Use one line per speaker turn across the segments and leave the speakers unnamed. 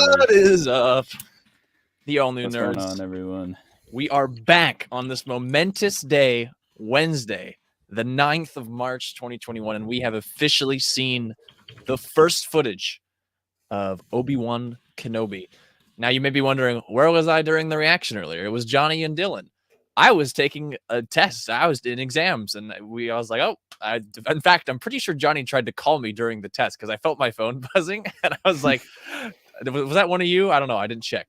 What is up? The all new
What's
nerds.
going on, everyone?
We are back on this momentous day, Wednesday, the 9th of March, 2021, and we have officially seen the first footage of Obi-Wan Kenobi. Now, you may be wondering, where was I during the reaction earlier? It was Johnny and Dylan. I was taking a test. I was in exams, and I was like, in fact, I'm pretty sure Johnny tried to call me during the test because I felt my phone buzzing, and I was like, was that one of you? I don't know. I didn't check.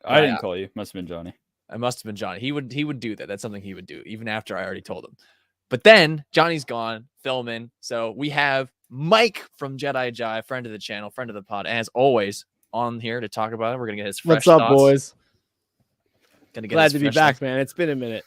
I didn't call you. Must have been Johnny.
I must have been Johnny. He would do that. That's something he would do, even after I already told him. But then Johnny's gone filming. So we have Mike from Jedi Jive, friend of the channel, friend of the pod, as always, on here to talk about it. We're gonna get his fresh
What's up,
thoughts.
boys?
Glad
to be back, man. It's been a minute.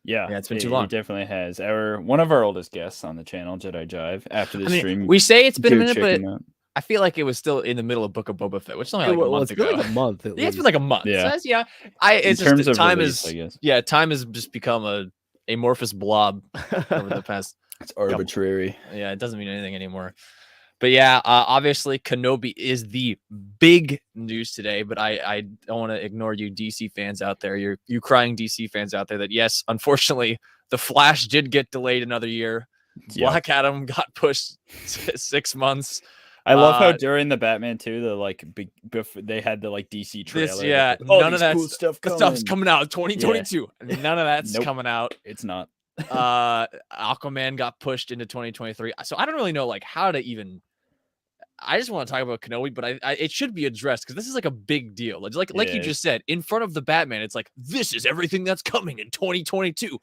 Yeah,
it's been too long.
It definitely has. One of our oldest guests on the channel, Jedi Jive. After the stream,
we say it's been a minute, but
out.
I feel like it was still in the middle of Book of Boba Fett, which is only like a month ago.
Like a month.
Yeah, it's been like a month.
Yeah,
So it's
in terms
just
of
time
release,
is.
I guess.
Yeah, time has just become a amorphous blob over the past.
It's arbitrary.
Yeah, it doesn't mean anything anymore. But yeah, obviously Kenobi is the big news today, but I don't want to ignore you DC fans out there. You crying DC fans out there that yes, unfortunately, The Flash did get delayed another year.
Yep.
Black Adam got pushed 6 months.
I love how during the Batman 2, they had the DC trailer.
None of that
cool
stuff's coming out in 2022. Yeah. None of that's coming out.
It's not.
Aquaman got pushed into 2023. So I don't really know how to even. I just want to talk about Kenobi, but it should be addressed because this is like a big deal. Like you just said, in front of the Batman, it's like this is everything that's coming in 2022.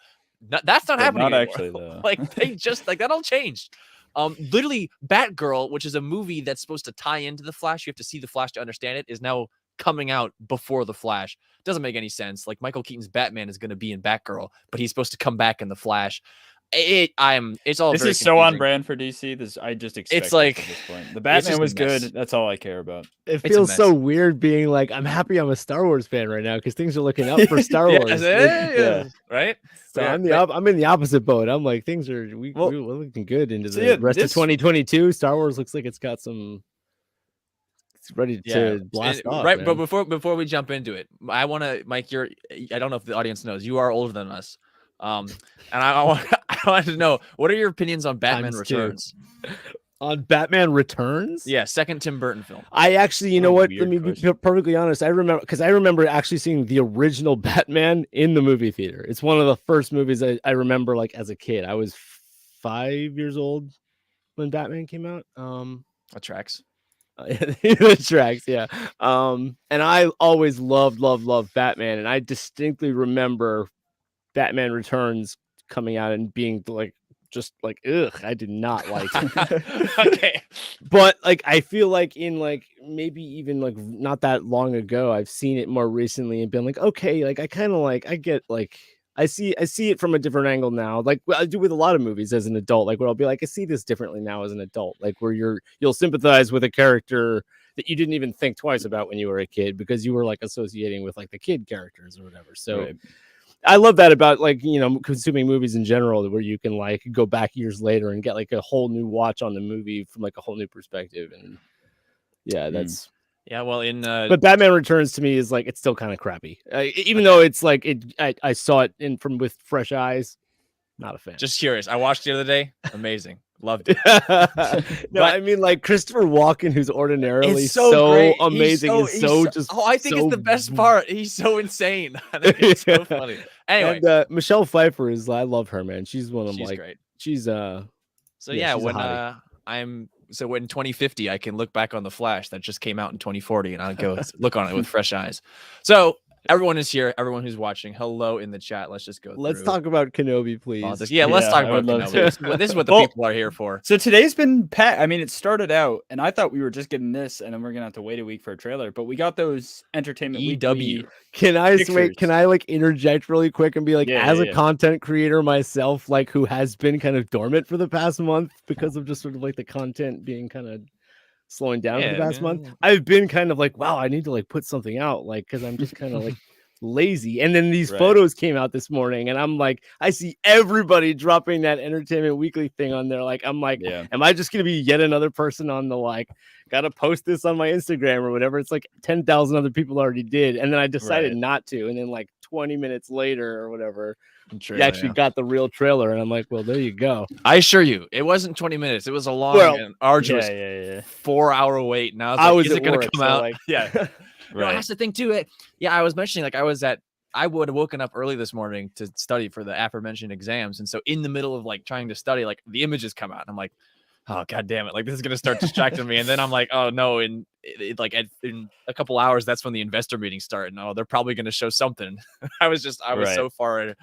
That's not happening.
Not
anymore.
actually though.
They just that all changed. Literally, Batgirl, which is a movie that's supposed to tie into the Flash, you have to see the Flash to understand it, is now coming out before the Flash. Doesn't make any sense. Like Michael Keaton's Batman is going to be in Batgirl, but he's supposed to come back in the Flash. It's all.
This
very
is so
confusing.
on brand for DC. I just expect.
It's like
at this point. The Batman was good. That's all I care about.
It feels so weird being like, I'm happy I'm a Star Wars fan right now because things are looking up for Star Wars.
Yeah. Right.
So I'm in the opposite boat. I'm like, things are we're looking good into the rest of 2022. Star Wars looks like it's got some. It's ready to blast off.
Right,
man.
but before we jump into it, I want to, Mike. I don't know if the audience knows you are older than us. And I want to know, what are your opinions on Batman Returns?
On Batman Returns?
Yeah, second Tim Burton film.
I actually, you know what? Let me be perfectly honest. I remember actually seeing the original Batman in the movie theater. It's one of the first movies I remember as a kid. I was 5 years old when Batman came out.
That tracks.
It tracks, yeah. And I always loved Batman, and I distinctly remember Batman Returns coming out and being ugh, I did not like it.
Okay.
But I feel like in maybe even not that long ago, I've seen it more recently and been like, okay, I kind of I get I see it from a different angle now. I do with a lot of movies as an adult, where I'll be like, I see this differently now as an adult, where you'll sympathize with a character that you didn't even think twice about when you were a kid because you were associating with the kid characters or whatever. So
right.
I love that about consuming movies in general, where you can go back years later and get a whole new watch on the movie from a whole new perspective. And yeah, that's
well
but Batman Returns to me is it's still kind of crappy, even though it's I saw it with fresh eyes. Not a fan.
Just curious. I watched it the other day. Amazing. Loved it.
I mean, Christopher Walken, who's ordinarily
so
amazing, I
think it's the best part. He's so insane. I think it's so funny. Anyway,
and, Michelle Pfeiffer I love her, man. She's one of
great.
She's
So when 2050, I can look back on the Flash that just came out in 2040, and I'll go look on it with fresh eyes. So. Everyone is here. Everyone who's watching, hello in the chat. Let's just go.
Let's talk about Kenobi, please.
Let's talk about Kenobi. This is what the people are here for.
So today's been packed. I mean, it started out, and I thought we were just getting this, and then we're gonna have to wait a week for a trailer. But we got those Entertainment
EW.
Can I interject really quick and be as a content creator myself, who has been kind of dormant for the past month because of just sort of the content being kind of slowing down for the past month. I've been kind of wow, I need to put something out, because I'm just kind of lazy. And then these
Right.
photos came out this morning, and I'm like, I see everybody dropping that Entertainment Weekly thing on there. Like, I'm like,
Yeah.
am I just gonna be yet another person on the like, gotta post this on my Instagram or whatever? It's like 10,000 other people already did, and then I decided
Right.
not to. And then like 20 minutes later or whatever,
True,
you actually
yeah.
got the real trailer, and I'm like, well, there you go.
I assure you, it wasn't 20 minutes. It was a long
Well,
and arduous
Yeah.
4-hour wait. Now
I was
is
at
it going to
work,
come
so,
out?
like-
Yeah. No,
Right.
that's the thing too. Yeah, I was mentioning like I would have woken up early this morning to study for the aforementioned exams, and so in the middle of like trying to study, like the images come out, and I'm like, oh god damn it, like this is gonna start distracting me, and then I'm like, oh no, in a couple hours, that's when the investor meetings start, and oh, they're probably gonna show something. I was
Right.
so far,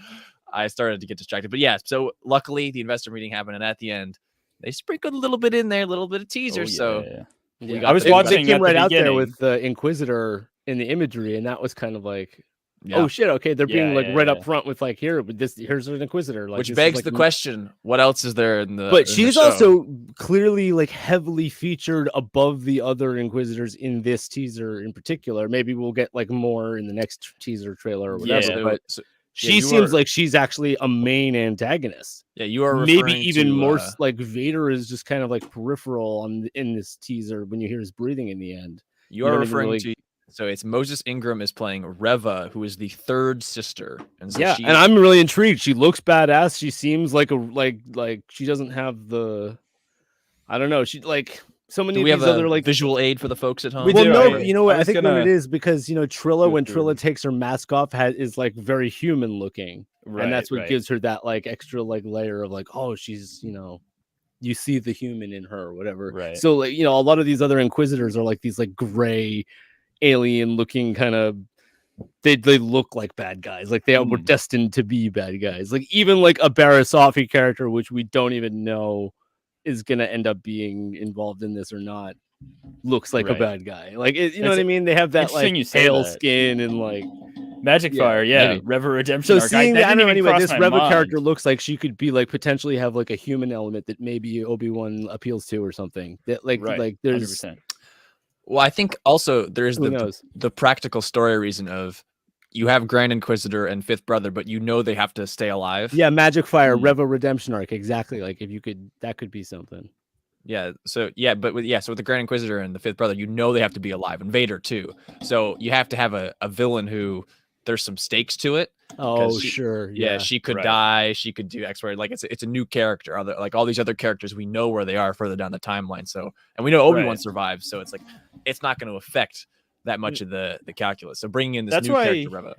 I started to get distracted, but yeah. So luckily, the investor meeting happened, and at the end, they sprinkled a little bit in there, a little bit of teaser.
Oh,
so
yeah.
we
Yeah.
got
I was
the-
watching
They came
at the
right out there
beginning.
with the Inquisitor in the imagery, and that was kind of like,
yeah.
oh shit, okay, they're being
Yeah,
like
yeah,
right
yeah.
up front with like, here's an Inquisitor, like,
which
this is,
begs
like,
the question: what else is there in the?
But
in the
she's
show?
also clearly like heavily featured above the other Inquisitors in this teaser in particular. Maybe we'll get like more in the next teaser trailer or whatever.
Yeah.
But
yeah,
she
you
seems
are-
like she's actually a main antagonist.
yeah, you are
Maybe
referring
even
to,
more like Vader is just kind of like peripheral in this teaser when you hear his breathing in the end.
You
You
are
don't even
referring
really-
to. So it's Moses Ingram is playing Reva, who is the third sister, and so
Yeah,
she,
and I'm really intrigued. She looks badass. She seems like like she doesn't have the, I don't know. She like so many
do
of
we have
these
a
other like
visual aid for the folks at home?
We
well,
do,
no,
I-
you know what?
I
I
was
think what it
gonna
is because Trilla,
go
when
through-
Trilla takes her mask off, is like very human looking, and that's what
right.
gives her that like extra like layer of like, oh, she's you see the human in her, or whatever.
Right.
So like a lot of these other Inquisitors are like these like gray, alien looking kind of. They look like bad guys, like they were destined to be bad guys. Like even like a Barasafi character, which we don't even know is gonna end up being involved in this or not, looks like a
Right.
bad guy. Like you know
It's
what I mean? They have that
interesting
like
you say
pale
that.
skin and like
Magic
Yeah,
Fire, yeah,
maybe.
Reva Redemption.
so
arc.
seeing
that
that. I don't
didn't
know.
even
Anyway,
cross
this
my
Reva
mind.
character looks like she could be like potentially have like a human element that maybe Obi-Wan appeals to or something. That like
Right,
like there's
100%.
Well, I think also there's
who knows.
the practical story reason of you have Grand Inquisitor and Fifth Brother, but you know they have to stay alive.
Yeah, Magic Fire,
Mm.
Reva Redemption arc, exactly. Like if you could, that could be something.
Yeah. So yeah, but with the Grand Inquisitor and the Fifth Brother, you know they have to be alive, and Vader too. So you have to have a villain who there's some stakes to it.
Oh,
she-
sure.
Yeah,
Yeah.
she could
Right.
die. She could do X, Y. Like it's a new character. Like all these other characters, we know where they are further down the timeline. So and we know Obi-Wan
Right.
survives. So it's like it's not going to affect that much of the calculus. So bringing in this
That's
new
why-
character, Reva.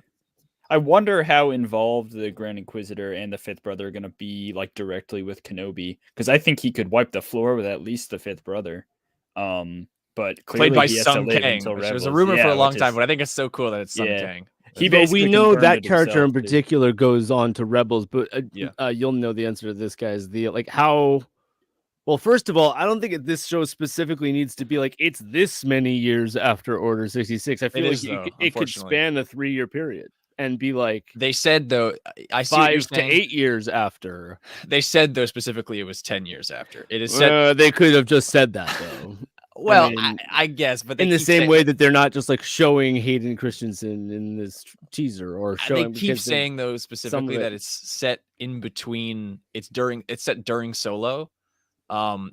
I wonder how involved the Grand Inquisitor and the Fifth Brother are going to be, like directly with Kenobi, because I think he could wipe the floor with at least the Fifth Brother. But clearly
Played by
he has to
Sung
live
Kang,
until
which was a
Rebels.
rumor for
Yeah,
a long
which
time,
is-
but I think it's so cool that it's Sung
Yeah.
Kang.
He
But we
basically
know
confirmed
that
it
character in
himself, too.
particular goes on to Rebels, but
Yeah.
you'll know the answer to this, guys. The like how. Well, first of all, I don't think this show specifically needs to be like it's this many years after Order 66. I feel like
is, though,
it could
unfortunately.
span a 3-year period and be like
They said though, I see what you're
5 to
saying.
8 years after.
They said though specifically it was 10 years after. It is said.
They could have just said that though.
Well,
mean,
I guess, but they
in the
keep
same
saying-
way that they're not just like showing Hayden Christensen in this teaser or
they
showing.
keep
because they-
saying though specifically
it.
that it's set in between. It's set during Solo.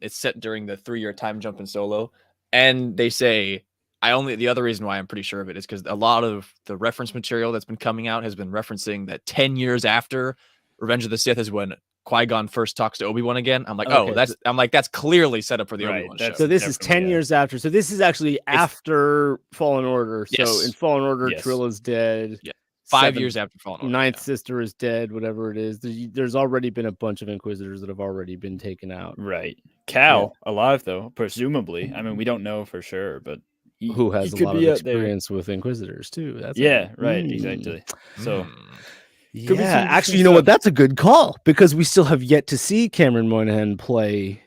It's set during the 3-year time jump in Solo, and they say the other reason why I'm pretty sure of it is because a lot of the reference material that's been coming out has been referencing that 10 years after Revenge of the Sith is when Qui-Gon first talks to Obi-Wan again. I'm like,
Okay,
that's clearly set up for the
Right,
Obi-Wan show.
that's-
So this is
Definitely,
10
yeah.
years after. So this is actually after Fallen Order. So
Yes.
in Fallen Order,
Yes.
Trilla's dead.
Yeah. 5
Seventh-
years after Fallen Order.
Ninth
yeah.
sister is dead. Whatever it is, there's already been a bunch of Inquisitors that have already been taken out.
Right. Cal, alive though, presumably. I mean, we don't know for sure, but
Who has
he
a
could
lot of
be out there.
experience with Inquisitors too? That's
Yeah, right,
Mm.
exactly. So
Hmm.
be
Yeah,
some
actually,
interesting
you know
stuff.
what? That's a good call because we still have yet to see Cameron Moynihan play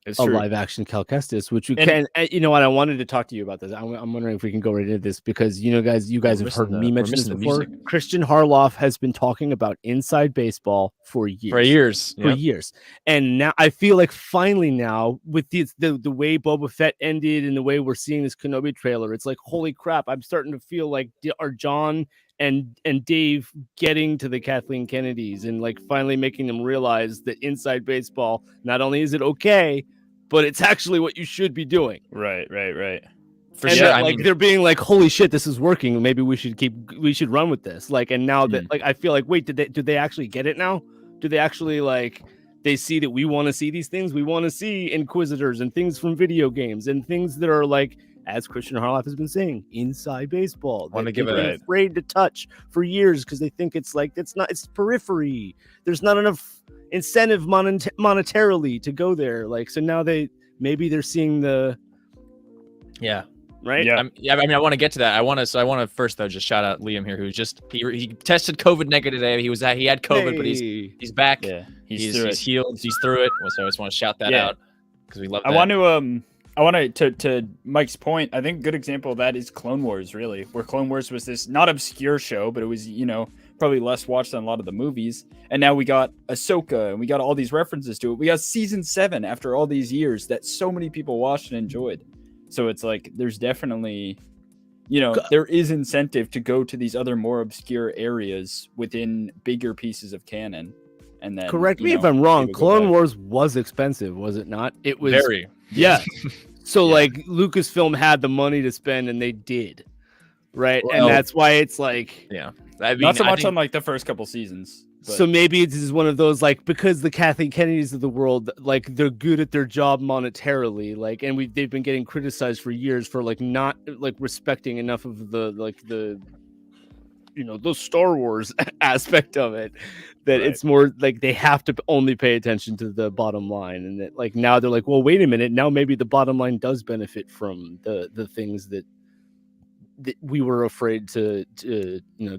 it's
a
true.
live action Cal Kestis, which we
And-
can. You know what? I wanted to talk to you about this. I'm wondering if we can go right into this because you guys
We're
have
missing
heard
the-
me
we're
mention this
missing the
before.
music.
Christian Harloff has been talking about Inside Baseball for years.
For years.
For
Yep.
years, and now I feel like finally now with the way Boba Fett ended and the way we're seeing this Kenobi trailer, it's like holy crap! I'm starting to feel like are John and Dave getting to the Kathleen Kennedys and like finally making them realize that inside baseball, not only is it okay, but it's actually what you should be doing.
Right.
For
And
sure.
that,
I
like
mean,
they're being like, holy shit, this is working. Maybe we should run with this. Like, and now that like I feel like, wait, do they actually get it now? Do they actually like they see that we want to see these things? We want to see Inquisitors and things from video games and things that are like, as Christian Harloff has been saying, inside baseball.
Want to
That
give
they've
it
been afraid to touch for years because they think it's like it's periphery. There's not enough incentive monetarily to go there. Like, so now maybe they're seeing the
yeah.
right.
Yeah.
I mean, I want to get to that. I want to first though just shout out Liam here, who's just he tested COVID negative today. He had COVID, but he's back.
Yeah,
He's healed. He's through it. So I just want to shout that out because we love that.
I want to Mike's point. I think a good example of that is Clone Wars, really, where Clone Wars was this not obscure show, but it was probably less watched than a lot of the movies. And now we got Ahsoka, and we got all these references to it. We got season 7 after all these years that so many people watched and enjoyed. So it's like there's definitely, there is incentive to go to these other more obscure areas within bigger pieces of canon. And then
correct me if I'm wrong. Clone Wars was expensive, was it not? It was
very.
Yeah. So like Lucasfilm had the money to spend and they did. Right.
Well,
and that's why it's like
I mean,
not so much on like the first couple seasons. But...
So maybe this is one of those like because the Kathleen Kennedys of the world, like they're good at their job monetarily, like, and they've been getting criticized for years for like not like respecting enough of the Star Wars aspect of it, that it's more like they have to only pay attention to the bottom line, and that like now they're like, well, wait a minute, now maybe the bottom line does benefit from the things that we were afraid to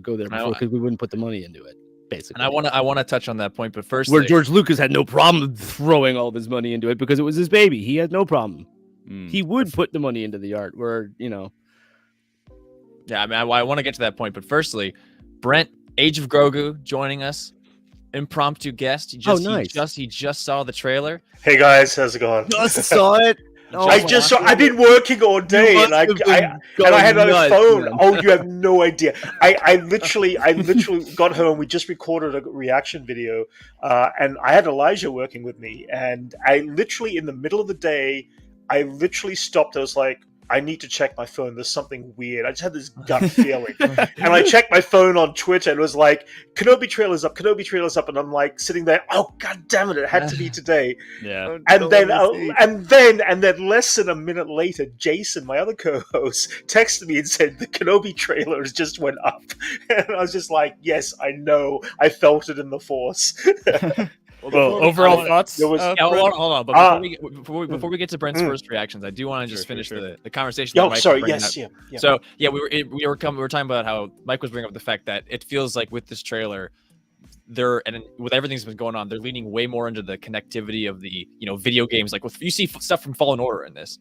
go there before because we wouldn't put the money into it. Basically.
And I want to touch on that point, but first,
where George Lucas had no problem throwing all of his money into it because it was his baby. He had no problem. He would put the money into the art. Where Yeah,
I mean, I want to get to that point, but firstly, Brent, Age of Grogu, joining us, impromptu guest. He just saw the trailer.
Hey guys, how's it going?
Just saw it.
Oh, I've been working all day, and I had my phone. Man. Oh, you have no idea. I literally got home. We just recorded a reaction video, and I had Elijah working with me. And I literally, in the middle of the day, stopped. I was like, I need to check my phone. There's something weird. I just had this gut feeling. And I checked my phone on Twitter and it was like, Kenobi trailer's up. And I'm like sitting there, oh, God damn it. It had to be today.
Yeah.
And then less than a minute later, Jason, my other co-host, texted me and said, the Kenobi trailer has just went up. And I was just like, yes, I know. I felt it in the Force.
Well, overall thoughts?
Hold on. But before we get to Brent's first reactions, I do want to just finish the conversation.
Oh, sorry. Yes. Yeah.
So we were talking about how Mike was bringing up the fact that it feels like with this trailer, with everything that's been going on, they're leaning way more into the connectivity of the video games. Like you see stuff from Fallen Order in this,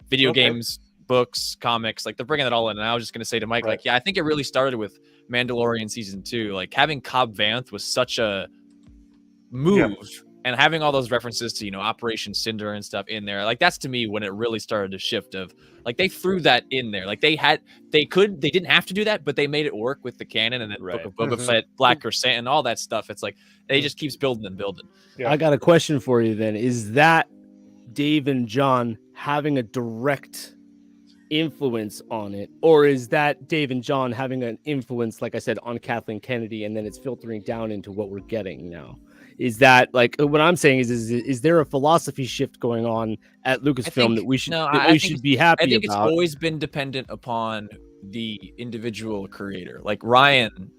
video games, books, comics, like they're bringing it all in. And I was just going to say to Mike, I think it really started with Mandalorian season 2. Like having Cobb Vanth was such a move, and having all those references to Operation Cinder and stuff in there, like that's to me when it really started to shift. Of like they threw that in there, like they didn't have to do that, but they made it work with the canon and then Book of Boba Fett, Black Crusade, and all that stuff. It's like they just keeps building and building.
I got a question for you then. Is that Dave and John having a direct influence on it, or is that Dave and John having an influence, like I said, on Kathleen Kennedy, and then it's filtering down into what we're getting now? Is that like what I'm saying? Is there a philosophy shift going on at Lucasfilm that we should be happy about?
I think it's always been dependent upon the individual creator. Like Ryan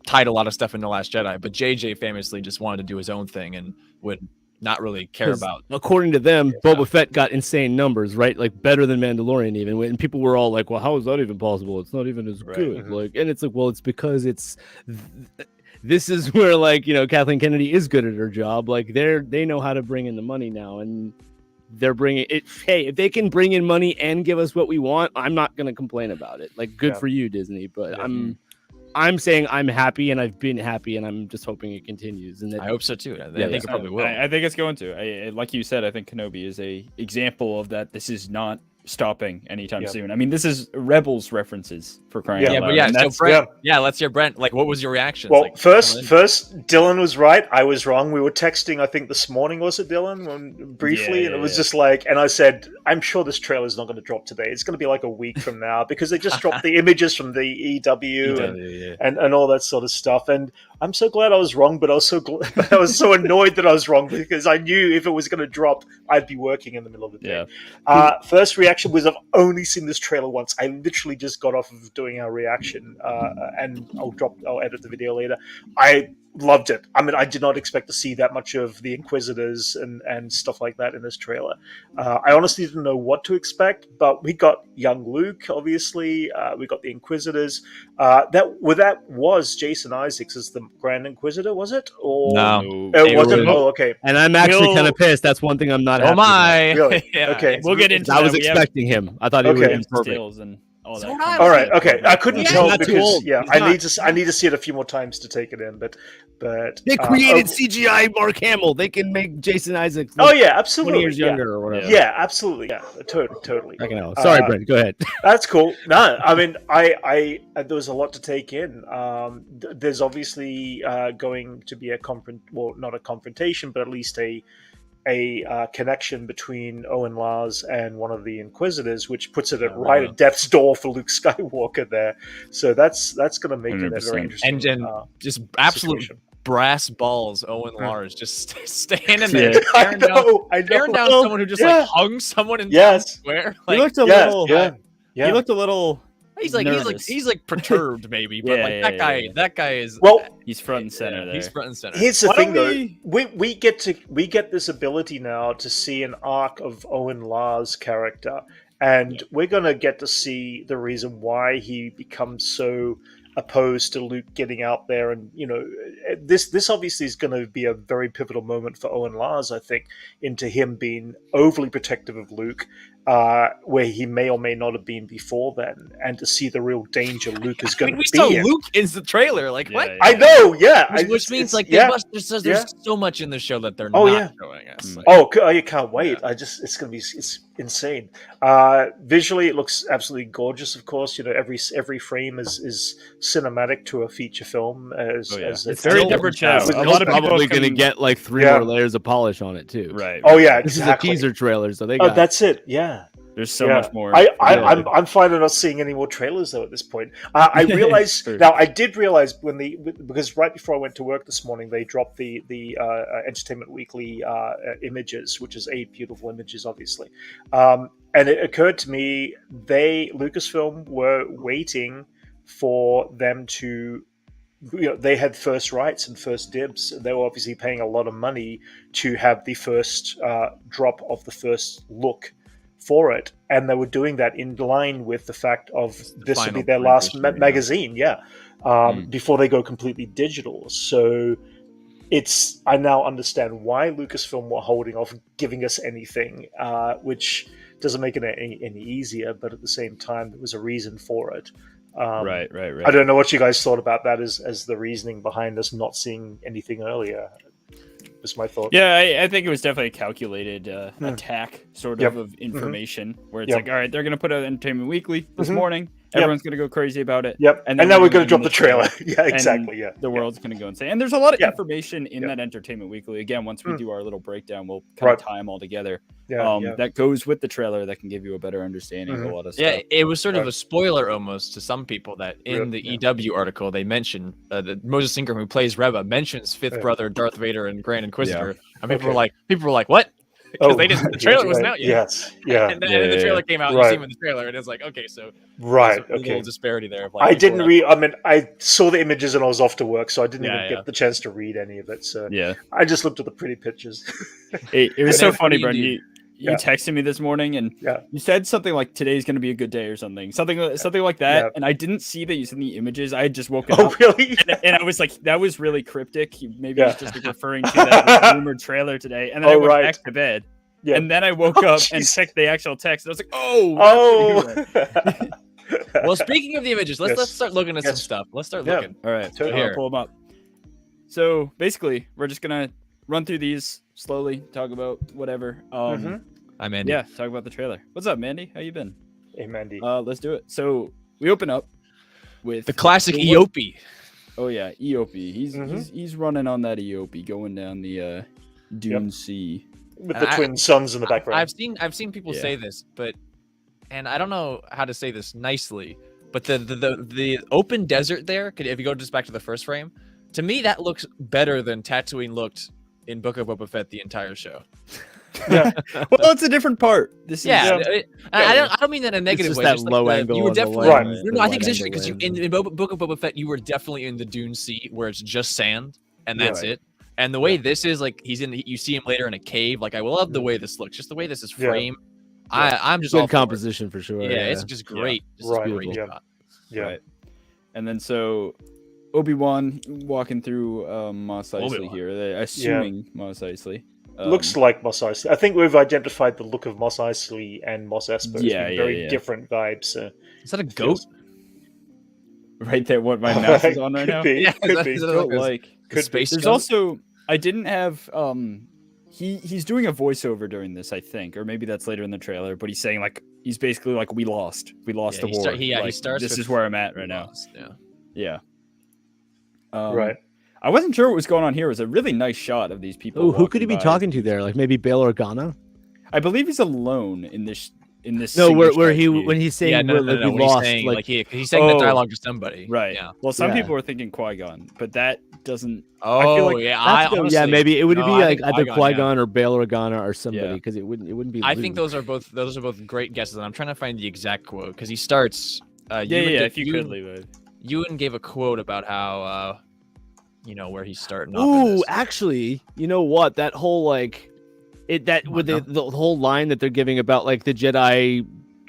tied a lot of stuff into Last Jedi, but JJ famously just wanted to do his own thing and would not really care about.
According to them, Boba Fett got insane numbers, right? Like better than Mandalorian even. And people were all like, "Well, how is that even possible? It's not even as good." Like, and it's like, well, it's because it's. This is where Kathleen Kennedy is good at her job. Like they know how to bring in the money now, and they're bringing it. Hey, if they can bring in money and give us what we want, I'm not going to complain about it. Like good for you, Disney. But I'm saying I'm happy, and I've been happy, and I'm just hoping it continues. And
I hope so too. I think it probably will.
I think it's going to. Like you said, I think Kenobi is a example of that. This is not stopping anytime
Yeah.
soon. I mean, this is Rebels references for crying
Yeah.
out
Yeah,
loud.
but yeah,
and
so
that's-
Brent, let's hear Brent. Like, what was your reaction?
Well,
Like,
first,
coming in?
Dylan was right. I was wrong. We were texting, I think this morning, was it, Dylan? Briefly, and it was just like, and I said, I'm sure this trailer is not going to drop today. It's going to be like a week from now because they just dropped the images from the EW and all that sort of stuff. And I'm so glad I was wrong, but I was so annoyed that I was wrong because I knew if it was going to drop, I'd be working in the middle of the day. First reaction was I've only seen this trailer once. I literally just got off of doing our reaction, and I'll edit the video later. I loved it. I mean, I did not expect to see that much of the Inquisitors and stuff like that in this trailer. I honestly didn't know what to expect, but we got young Luke, obviously. We got the Inquisitors. That was Jason Isaacs as the Grand Inquisitor, was it? Or
No.
it wasn't.
were-
Oh, okay.
And I'm actually
We'll-
kind of pissed. That's one thing I'm not
Oh
happy about.
my!
Really?
Yeah,
Okay.
We'll get into
I was
that. We have
expecting him. I thought he
Okay.
would be
James
perfect.
Stills and all
So
that.
what I
kind
was
All
of
right,
stuff.
okay. I couldn't
Yeah,
tell
he's not too
because
old.
yeah,
He's
I
not.
need to see it a few more times to take it in. But
They created CGI Mark Hamill. They can make Jason Isaacs
oh
look
yeah,
20
absolutely.
years younger or whatever.
Yeah, absolutely. Yeah, totally.
I know. Sorry, Brent. Go ahead.
That's cool. No, I mean, I there was a lot to take in. There's obviously going to be not a confrontation, but at least a connection between Owen Lars and one of the Inquisitors, which puts it right at death's door for Luke Skywalker there. So that's going to make it a
100%.
very interesting.
And just absolute
situation.
brass balls, Owen Lars just standing
Yeah.
there, staring
I know.
down someone who just like hung someone in
Yes.
square.
He
Like,
looked a
Yeah,
little.
yeah.
He looked a little.
he's
nervous.
perturbed maybe, but
Yeah,
like
yeah.
that guy is
Well,
He's front and center there.
he's front and center.
here's the
Why
thing,
don't
though. We get this ability now to see an arc of Owen Lars' character, and we're gonna get to see the reason why he becomes so opposed to Luke getting out there. And this obviously is going to be a very pivotal moment for Owen Lars, I think, into him being overly protective of Luke, where he may or may not have been before then, and to see the real danger Luke is going
we
to be
saw
in.
Luke in the trailer. Like what?
Yeah.
I know, yeah.
Which means like there's so much in the show that they're
Oh,
not
yeah.
showing us. Like,
I can't wait.
Yeah.
It's going to be it's insane. Visually, it looks absolutely gorgeous. Of course, every frame is cinematic to a feature film. As
It's very different show.
With
A lot of people
probably going to
can-
get like 3
Yeah.
more layers of polish on it too.
Right.
Oh yeah,
This
exactly.
is a teaser trailer, so they
Oh,
got.
that's it. Yeah.
There's so
Yeah.
much more.
I'm fine with not seeing any more trailers though at this point. I realize
Sure.
now. I did realize because right before I went to work this morning, they dropped the Entertainment Weekly images, which is 8 beautiful images, obviously. And it occurred to me Lucasfilm were waiting for them to. They had first rights and first dibs. They were obviously paying a lot of money to have the first drop of the first look for it, and they were doing that in line with the fact of this will be
final
their last
rendition,
magazine, before they go completely digital. So I now understand why Lucasfilm were holding off giving us anything, which doesn't make it any easier, but at the same time, there was a reason for it.
Right.
I don't know what you guys thought about that as the reasoning behind us not seeing anything earlier. Just my thought.
Yeah, I think it was definitely a calculated attack sort
Yep.
of information where it's
Yep.
like, all right, they're going to put out Entertainment Weekly this
Mhm.
morning.
Yep.
Everyone's going to go crazy about it.
Yep.
And
And,
then
now
we're
we're going to
gonna
drop the trailer. Yeah,
and
exactly. Yeah.
The world's going to go insane. And there's a lot of
Yeah.
information in
Yeah.
that Entertainment Weekly. Again, once we
Mm.
do our little breakdown, we'll kind
Right.
of tie them all together.
Yeah.
That goes with the trailer that can give you a better understanding of a lot of
yeah,
stuff.
it was sort of
Right.
a spoiler almost to some people that in
Really?
the
Yeah.
EW article they mentioned that Moses Ingram, who plays Reva, mentions fifth
Yeah.
brother Darth Vader and Grand Inquisitor, and people
Okay.
were like, what? Because they didn't. The trailer wasn't out yet.
Yes. Yeah.
And then the trailer came out. You
Right.
see him in the trailer, and it's like, okay, so
Right.
there's a little
Okay.
disparity there. Of like,
I
people
didn't
are-
read. I mean, I saw the images and I was off to work, so I didn't
Yeah,
even
yeah.
get the chance to read any of it. So
Yeah.
I just looked at the pretty pictures.
It was
And
so
then
funny,
we
Brendan.
do-
You
Yeah.
texted me this morning and
Yeah.
you said something like today's going to be a good day or something like that.
Yeah.
And I didn't see that you sent the images. I had just woken
Oh,
up.
really?
And I was like, that was really cryptic. Maybe
Yeah.
he's just like referring to that rumored trailer today. And then I
Oh,
went
right.
back to bed.
Yeah.
And then I woke
Oh,
up and
jeez.
checked the actual text. And I was like, oh.
Oh.
Well, speaking of the images, let's
Yes.
start looking at some
Yes.
stuff. Let's start
Yeah.
looking.
All right.
Totally.
I'll pull them up. So basically, we're just going to run through these slowly, talk about whatever.
Mhm.
I'm Andy.
Yeah, talk about the trailer. What's up, Mandy? How you been?
Hey, Mandy.
Let's do it. So we open up with
The classic
the one-
Eope.
Oh yeah, Eope.
Mhm.
He's running on that Eope, going down the Dune Sea.
With
And
the twin suns in the background.
I've seen people
Yeah.
say this, but and I don't know how to say this nicely, but the open desert there, if you go just back to the first frame, to me that looks better than Tatooine looked in Book of Boba Fett the entire show.
Well, it's a different part. This
Yeah,
is
I don't mean that in a negative
just
way.
that
just
low
like
angle
you were
on the
definitely
Right.
lens,
no,
the
I think
wide
it's interesting because
angle
in
lens.
Book of Boba Fett you were definitely in the Dune Sea where it's just sand and that's
Right.
it. And the way this is like you see him later in a cave. Like I love the way this looks, just the way this is
Yeah.
framed. I'm just
Good
all for it.
composition for sure.
Yeah, it's just great. Just
Right,
a great
beautiful.
shot.
yeah.
Right. And then so Obi-Wan walking through Mos Eisley
Obi-Wan.
here. They're assuming Mos Eisley.
Looks like Mos Eisley. I think we've identified the look of Mos Eisley and Mos Esper as
Yeah,
being
yeah,
very
yeah.
different vibes. So
Is that a goat?
right there. What my mouse is on right
could
now.
be,
Yeah,
could
is
be.
that
Don't
like a
like.
The space
There's
goat?
also I didn't have he's doing a voiceover during this, I think, or maybe that's later in the trailer, but he's saying like he's basically like we lost
Yeah,
the
he
war.
start- he- yeah, he
Like,
starts
this
with
is where I'm at right now.
Yeah.
Yeah.
Right.
I wasn't sure what was going on here. It was a really nice shot of these people.
Oh, who could he
walking
be
by.
talking to there? Like maybe Bail Organa?
I believe he's alone in this.
No,
single
where
shot
he
view.
when he's saying
Yeah, no,
like,
no,
we
when he's
lost,
saying,
like
he's saying the
Oh.
dialogue to somebody.
Right.
Yeah.
Well, some
Yeah.
people are thinking Qui-Gon, but that doesn't.
Oh,
feel like
yeah.
that's
I
good.
honestly,
yeah, maybe it would
no,
be
I
like
think
either
Qui-Gon, yeah.
Qui-Gon or Bail Organa or somebody
Yeah.
because it wouldn't be.
I think
Luke.
those are both great guesses, and I'm trying to find the exact quote because he starts.
Yeah,
Ewan
yeah.
ga-
If you could leave it.
Ewan gave a quote about how, where he's starting off. in
Ooh,
this.
actually, you know what? That whole like it that with the whole line that they're giving about like the Jedi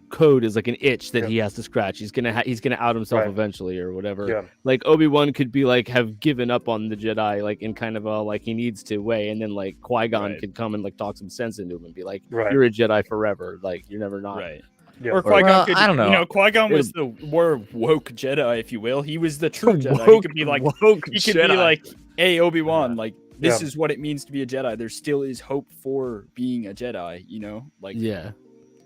code is like an itch that
Yeah.
he has to scratch. He's gonna out himself
Right.
eventually or whatever.
Yeah.
Like Obi-Wan could be like have given up on the Jedi like in kind of a like he needs to way, and then like Qui-Gon
Right.
could come and like talk some sense into him and be like,
Right.
"You're a Jedi forever. Like you're never not."
Right.
Yeah.
Or Qui-Gon
Well,
could,
I don't know.
You know, Qui-Gon was the more woke Jedi, if you will. He was the true Jedi. He
Woke-
could be like,
woke
he could
Jedi.
be like, hey, Obi-Wan, like, this
Yeah.
is what it means to be a Jedi. There still is hope for being a Jedi, you know? Like,
yeah.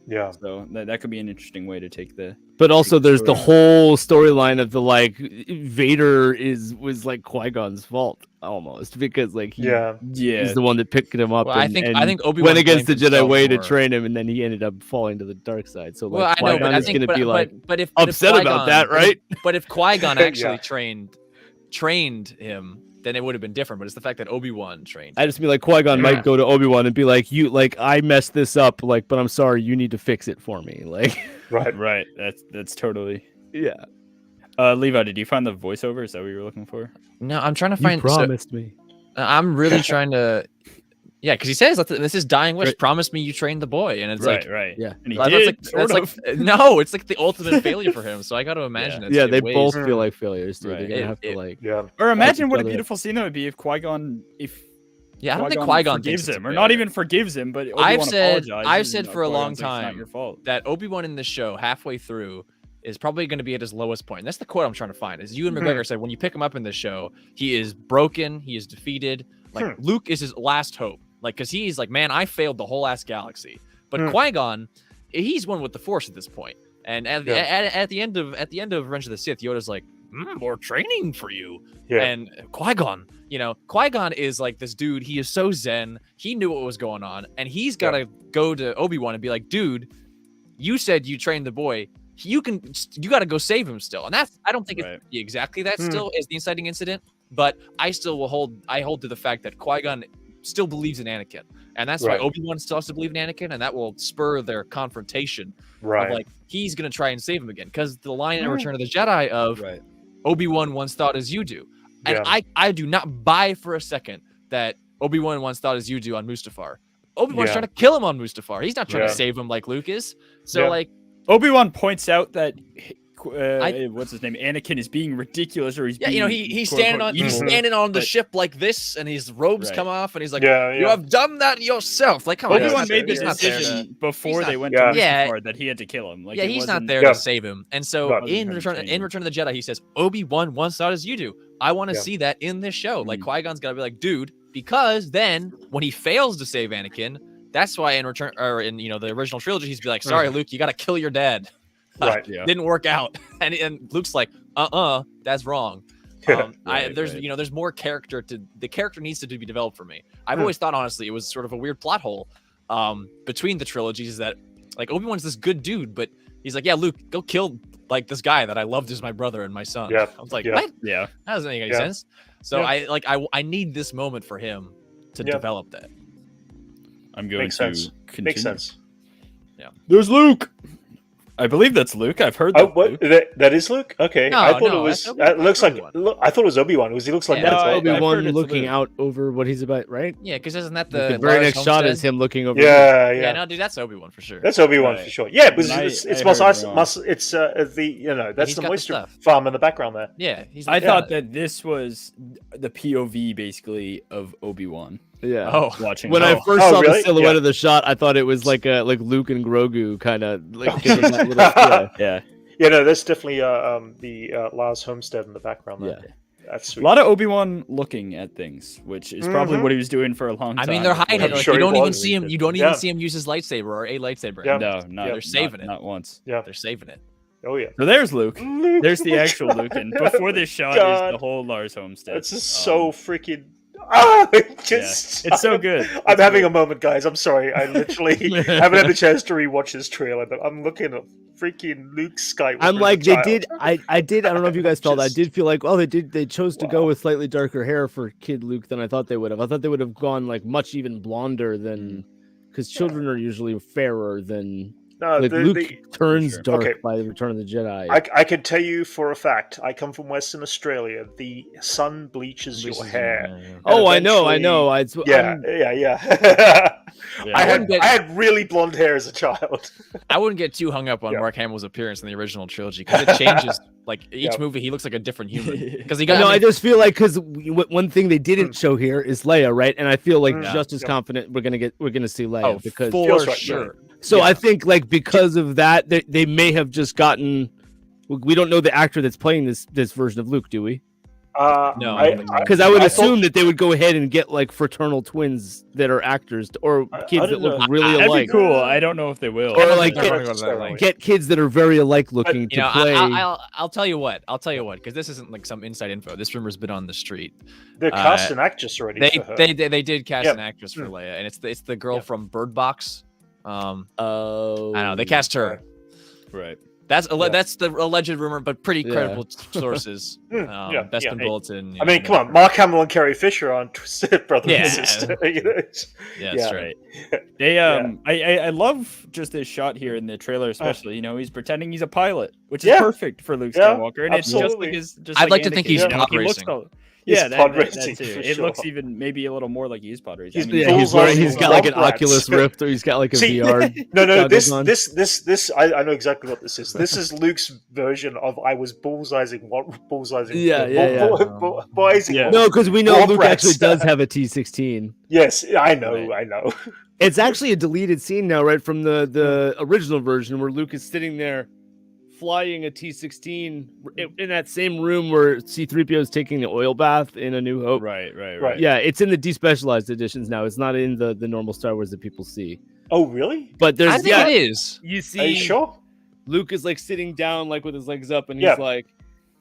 Yeah.
so that could be an interesting way to take the.
But also,
the
there's the
story.
whole storyline of the like Vader was like Qui-Gon's fault almost because like
Yeah.
Yeah.
he's the one that picked him up.
Well, I
and,
think
and
Obi-Wan
went against the
blamed
Jedi
himself
way to
more.
train him, and then he ended up falling to the dark side. So like
Well, I know,
Qui-Gon
but I
is
think,
going to be like
but if
upset about that, right?
But if Qui-Gon actually
Yeah.
trained him, then it would have been different. But it's the fact that Obi-Wan trained.
I just mean like Qui-Gon might go to Obi-Wan and be like, "You like I messed this up, like, but I'm sorry, you need to fix it for me." Like,
Right.
Right. That's totally.
yeah,
Levi, did you find the voiceover? Is that what you were looking for?
No, I'm trying to
you
find.
promised me.
I'm really trying to. Yeah, because he says this is dying wish.
Right.
Promise me you trained the boy, and it's
right.
like.
Right.
Yeah.
And he
That's
did,
like,
sort
that's
of.
like no, it's like the ultimate failure for him. So I got to imagine it's
Yeah,
in
they
ways-
both feel like failures, dude.
Right.
They're gonna
It-
have to
it-
like.
Yeah.
Or imagine
each
what a
other.
beautiful scene that would be if Qui-Gon,
Yeah, I don't think
Qui-Gon
Qui-Gon
forgives
thinks it's
him,
a
or not
failure.
even forgives him, but
I've
Obi-Wan
said
apologizes,
for a long
Qui-Gon's like, "It's not
time
your fault."
that Obi-Wan in this show halfway through is probably going to be at his lowest point. And that's the quote I'm trying to find. Is Ewan McGregor said when you pick him up in this show, he is broken, he is defeated. Like Luke is his last hope. Like because he's like, man, I failed the whole ass galaxy. But Qui-Gon, he's one with the Force at this point. And at the end of Revenge of the Sith, Yoda's like, more training for you.
Yeah.
And Qui-Gon, Qui-Gon is like this dude. He is so zen. He knew what was going on, and he's got to go to Obi-Wan and be like, dude, you said you trained the boy. You got to go save him still. And I don't think it's
Right.
exactly that still is the inciting incident, but I still hold to the fact that Qui-Gon still believes in Anakin. And that's
Right.
why Obi-Wan still has to believe in Anakin, and that will spur their confrontation
Right.
of like, he's going to try and save him again. Because the line in Return of the Jedi of
Right.
Obi-Wan once thought as you do. And
Yeah.
I do not buy for a second that Obi-Wan once thought as you do on Mustafar. Obi-Wan's
Yeah.
trying to kill him on Mustafar. He's not trying
Yeah.
to save him like Luke is. So
Yeah.
like,
Obi-Wan points out that
I-
what's his name? Anakin is being ridiculous, or he's
yeah,
being,
he's
quote,
standing
unquote,
on he's
evil.
standing on the
but-
ship like this, and his robes
Right.
come off, and he's like,
Yeah.
"You
Yeah.
have done that yourself." Like, come on,
Obi-Wan
he's
made the
he's not there to-
decision before
he's
they
not-
went
Yeah.
to
Yeah.
Mustafar that he had to kill him. Like,
yeah,
it
he's not
wasn't-
there
Yeah.
to save him. And so
Right.
in
Wasn't
Return
him.
of the Jedi, he says, Obi-Wan once thought as you do. I want to
Yeah.
see that in this show. Like
Mm.
Qui-Gon's got to be like, dude, because then when he fails to save Anakin, that's why in return or in the original trilogy, he's be like, sorry, Luke, you got to kill your dad.
Right.
Yeah.
Didn't work out, and Luke's like, that's wrong. There's more character the character needs to be developed for me. I've always thought, honestly, it was sort of a weird plot hole between the trilogies that like Obi-Wan's this good dude, but he's like, yeah, Luke, go kill like this guy that I loved as my brother and my son.
Yeah.
I was like,
Yeah.
what?
Yeah.
That doesn't make any sense. So I need this moment for him to develop that.
I'm going
Makes
to
sense.
continue.
Makes sense.
There's Luke. I believe that's Luke. I've heard that.
Oh, what? That is Luke? Okay.
No,
I thought
no,
it was.
that's Obi-Wan.
It looks like.
Obi-Wan.
I thought it was Obi-Wan. He looks like
Yeah,
that.
no,
as well.
I've
Obi-Wan
heard it's
looking
Luke.
out over what he's about, right?
Yeah, because isn't that
The
the
very
Lars
next shot
homestead?
is him looking over.
Yeah,
Yeah,
yeah.
no, dude, that's Obi-Wan for sure.
That's Obi-Wan
Right.
for sure. Yeah, because
I
it's
heard wrong.
it's the that's
He's
the
got the
moisture
stuff.
farm in the background there.
Yeah, he's.
I thought that this was the POV basically of Obi-Wan
Yeah.
Oh,
watching.
When
Oh.
I first
Oh,
saw
really?
the silhouette
Yeah.
of the shot, I thought it was like Luke and Grogu kind of like.
Oh,
giving that little-
Yeah.
Yeah, no, that's definitely the Lars homestead in the background there.
Yeah.
That's
A
sweet.
lot of Obi-Wan looking at things, which is probably
Mhm.
what he was doing for a long time.
I mean, they're hiding
before-
it. Like,
sure
you
he
don't even
was.
see him. You don't even
Yeah.
see him use his lightsaber or a lightsaber.
Yeah.
No, not,
They're saving it.
not once.
Yeah.
They're saving it.
Oh yeah.
So there's Luke.
Luke,
There's the
oh my
actual
God.
Luke, and before this shot
God.
is the whole Lars homestead.
It's just
Um,
so freaking. Ah, just
it's so good.
I'm
It's
having
good.
a moment, guys. I'm sorry. I literally haven't had the chance to rewatch this trailer, but I'm looking at freaking Luke Skywalker.
I'm
as
like
a
they
child.
did. I did. I don't know if you guys felt. I
Just-
did feel like they chose to go
Wow.
with slightly darker hair for kid Luke than I thought they would have. I thought they would have gone like much even blonder than because children are usually fairer than
No,
like
the-
Luke
the-
turns
Sure.
dark
Okay.
by the Return of the Jedi.
I can tell you for a fact. I come from Western Australia. The sun bleaches your hair.
oh, I
eventually-
know.
Yeah,
I'm-
yeah.
Yeah.
I
wouldn't get-
had really blonde hair as a child.
I wouldn't get too hung up on
Yeah.
Mark Hamill's appearance in the original trilogy because it changes. Like each
Yeah.
movie, he looks like a different human.
Yeah.
Because he got.
No,
I
I
mean,
just feel like because one thing they didn't show here is Leia, right? And I feel like
Mm.
just as
Yep.
confident we're gonna see Leia
oh,
because
for
Feels right,
sure.
so
yeah.
I think like because of that they may have just gotten. We don't know the actor that's playing this version of Luke, do we?
No, I don't think so.
Because I would
I
assume
thought-
that they would go ahead and get like fraternal twins that are actors or
I
kids that
don't
look
know.
really
That'd be
alike.
cool. I don't know if they will.
Or like
They're
get,
gonna go to that, like-
get kids that are very alike looking
You
to
know,
play.
I'll tell you what. Because this isn't like some inside info. This rumor's been on the street.
They cast an actress already.
They
for her.
they did cast
Yep.
an actress for
Mm.
Leia, and it's the girl
Yep.
from Bird Box.
Oh,
I know they cast her.
Right.
That's
Yeah.
that's the alleged rumor, but pretty
Yeah.
credible sources.
Yeah,
Bespin
yeah.
Bulletin.
I mean, come on, Mark Hamill and Carrie Fisher aren't brother
Yeah.
and sister. You know, it's-
Yeah, that's
Yeah.
right.
They I love just this shot here in the trailer, especially. You know, he's pretending he's a pilot, which is
Yeah.
perfect for Luke
Yeah,
Skywalker, and it's just
absolutely.
like his. Just
I'd
like
like to think
Anakin,
he's
you know,
pod
he looks
racing.
all-
He's
Yeah,
pod
that
racing
too.
for
It
sure.
looks even maybe a little more like he's pod racing. I
He's
mean,
yeah, he's
Bullseye
got like an
Rumbrats.
Oculus Rift or he's got like a
See,
VR.
No,
goggles on.
this. I know exactly what this is. This is Luke's version of I was bullsizing
Yeah, yeah.
bullsizing.
Yeah.
No, because we know
Warp
Luke
rats.
actually does have a T-16.
Yes, I know,
Right.
I know.
It's actually a deleted scene now, right from the original version where Luke is sitting there flying a T-16 in that same room where C-3PO is taking the oil bath in A New Hope.
right.
Right.
Yeah, it's in the despecialized editions now. It's not in the normal Star Wars that people see.
Oh, really?
But there's
I think it is.
you
Are
see
you sure?
Luke is like sitting down like with his legs up and he's
Yeah.
like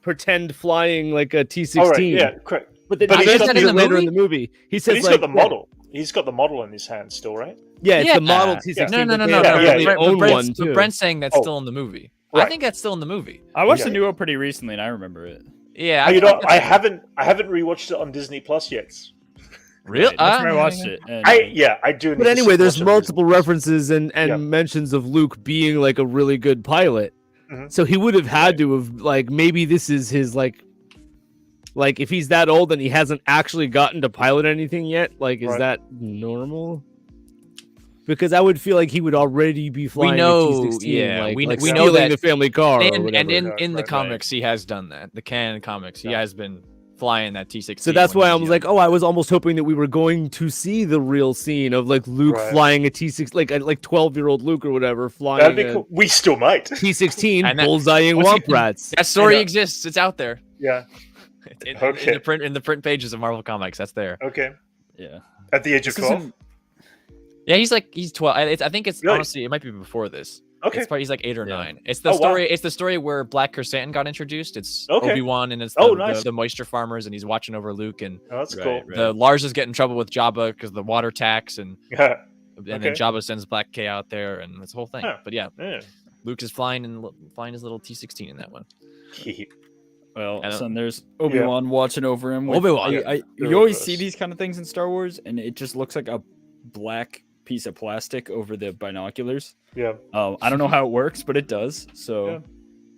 pretend flying like a T-16.
All right, yeah, correct.
But then
But
he
he's
says
got
that
the
later
movie?
in the movie. He
But
says
he's
like
got the model. He's got the model in his hand still, right?
Yeah, it's the model
Yeah.
T-16.
No,
but they
no.
Yeah,
actually
yeah.
own
Brent's,
one too.
Brent's saying that's
Oh.
still in the movie.
Right.
I think that's still in the movie.
I watched
Yeah.
the New Hope pretty recently, and I remember it.
Yeah,
Oh, you
think
know,
that's-
I haven't rewatched it on Disney Plus yet.
Really.
Right, that's where I watched it. And
I do.
But anyway, there's multiple
references.
references and
Yeah.
mentions of Luke being like a really good pilot.
Mhm.
So he would have had to have like maybe this is his like if he's that old and he hasn't actually gotten to pilot anything yet, like is
Right.
that normal? Because I would feel like he would already be flying
know-
a T-16,
yeah,
like,
we
like
know
stealing
that-
the family car or
and
whatever.
in
Right,
the
right.
comics, he has done that. The canon comics, he
Yeah.
has been flying that T-16.
So that's
when
why
he
I
was
was
young.
like, oh, I was almost hoping that we were going to see the real scene of like Luke
Right.
flying a T-6, like 12-year-old Luke or whatever flying
That'd be
a
cool. We still might.
T-16
And that-
bullseyeing
once
womp
again,
rats.
that story
I know.
exists. It's out there.
Yeah. Okay.
In the print pages of Marvel Comics. That's there.
Okay.
yeah,
At the age of
This
12.
isn't-
Yeah, he's 12. I think it's
Really?
honestly it might be before this.
Okay.
It's probably he's like 8 or
Yeah.
9. It's the
Oh, wow.
story. It's the story where Black Chrysanthemum got introduced. It's
Okay.
Obi-Wan and it's
Oh, nice.
the moisture farmers, and he's watching over Luke, and
Oh, that's
Right,
cool.
right.
the Lars is getting in trouble with Jabba because the water tax, and
Yeah.
then
Okay.
Jabba sends Black K out there, and it's a whole thing.
Huh.
But yeah,
Yeah.
Luke is flying his little T-16 in that one.
Well,
I don't-
son, there's Obi-Wan watching over him.
Obi-Wan.
You always
Reverse.
see these kind of things in Star Wars, and it just looks like a black piece of plastic over the binoculars.
Yeah.
I don't know how it works, but it does. So
Yeah.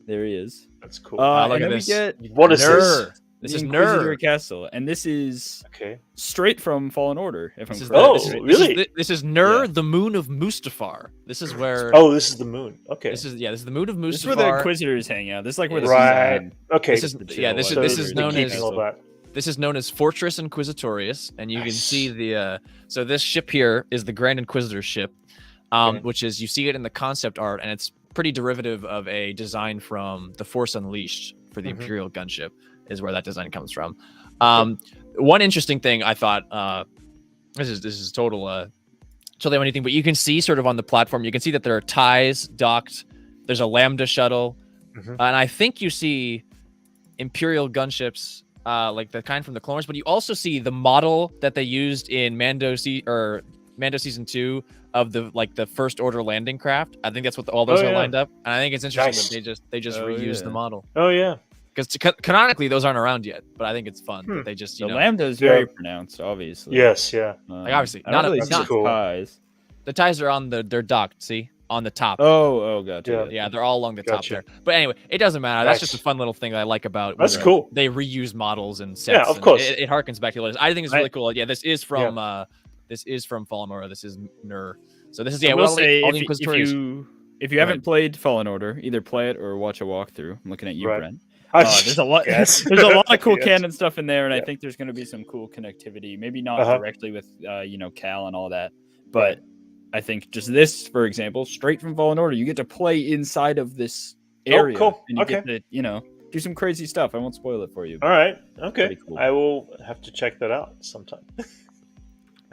there he is.
That's cool.
look
And
at
then
this.
we get
What is this?
Ner. This
the
is
Inquisitor
Ner.
Castle, and this is
Okay.
straight from Fallen Order. If
This
I'm
is
correct.
Oh,
this is-
really?
This is Ner,
Yeah.
the moon of Mustafar. This is where.
Oh, this is the moon. Okay.
This is the moon of Mustafar.
This is where the Inquisitors hang out. This is like where the
Right.
season-
Okay.
This is
the
yeah. This is
chill,
this
like,
is
the
known
keeping
as
all that.
this is known as Fortress Inquisitorius, and you can
Nice.
see the so this ship here is the Grand Inquisitor ship,
Okay.
which is you see it in the concept art, and it's pretty derivative of a design from The Force Unleashed for the
Mhm.
Imperial gunship, is where that design comes from. One interesting thing I thought, this is totally anything, but you can see sort of on the platform, you can see that there are ties docked. There's a Lambda shuttle,
Mhm.
and I think you see Imperial gunships, like the kind from the Clone Wars, but you also see the model that they used in Mando Season 2 of the First Order landing craft. I think that's what all those
Oh,
are
yeah.
lined up, and I think it's interesting
Nice.
that they just
Oh,
reused the
yeah.
model
Oh yeah.
because canonically those aren't around yet, but I think it's fun that they just
The
you know
Lambda is
Yeah.
very pronounced, obviously.
Yes. Yeah.
Like, obviously,
I don't
not a-
really
that's
see the
cool.
ties.
the ties are on they're docked. See on the top.
Oh, gotcha.
Yeah.
gotcha.
Yeah, they're all along the top
Gotcha.
there. But anyway, it doesn't matter. That's just a
Nice.
fun little thing that I like about.
That's
when
cool.
They reuse models and sets.
Yeah, of
and
course.
It harkens back to what it is. I think it's really
Right.
cool. Yeah, this is from Fallen Order. This is Ner. So this is
I will
all
say,
the
if
Inquisitorius.
you
Go
haven't
ahead.
played Fallen Order, either play it or watch a walkthrough. I'm looking at you,
Right.
Brent. There's a lot.
Yes.
There's a lot of cool
Yes.
canon stuff in there, and I
Yeah.
think there's going to be some cool connectivity. Maybe not
Uh-huh.
directly with Cal and all that, but I think just this, for example, straight from Fallen Order, you get to play inside of this area,
cool.
and you
Okay.
get to do some crazy stuff. I won't spoil it for you.
All right. Okay.
Pretty cool.
I will have to check that out sometime.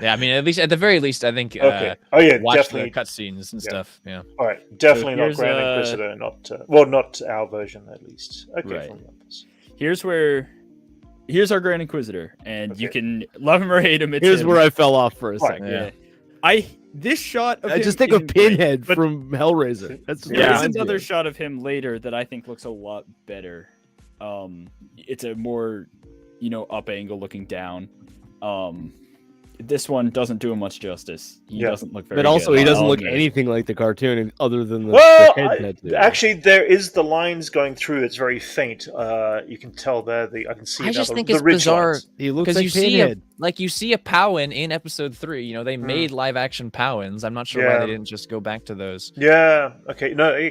Yeah, I mean, at the very least, I think.
Okay. Oh yeah,
Watch
definitely.
the cutscenes and
Yeah.
stuff. Yeah.
All right. Definitely not
here's,
Grand Inquisitor. Not our version at least. Okay.
Right.
From Olympus.
Here's our Grand Inquisitor, and you
Okay.
can love him or hate him. It's
Here's
him.
where I fell off for a
Right.
second.
Yeah. This shot of
I
him
just think of
isn't great,
Pinhead
but
from Hellraiser. That's what
There is
reminds me
another
of.
shot of him later that I think looks a lot better. It's a more, up angle looking down. This one doesn't do him much justice. He
Yeah.
doesn't look very.
But also,
good,
he doesn't
I'll
look
admit.
anything like the cartoon, other than the
Well,
head tattoo.
actually, there is the lines going through. It's very faint. You can tell there. I can see.
I
now
just
the,
think
the
it's
ridge
bizarre
lines.
He looks
because
like
you see
Pinhead.
you see a Powin in Episode 3. They made live action Powins. I'm not sure why
Yeah.
they didn't just go back to those.
Yeah. Okay. No.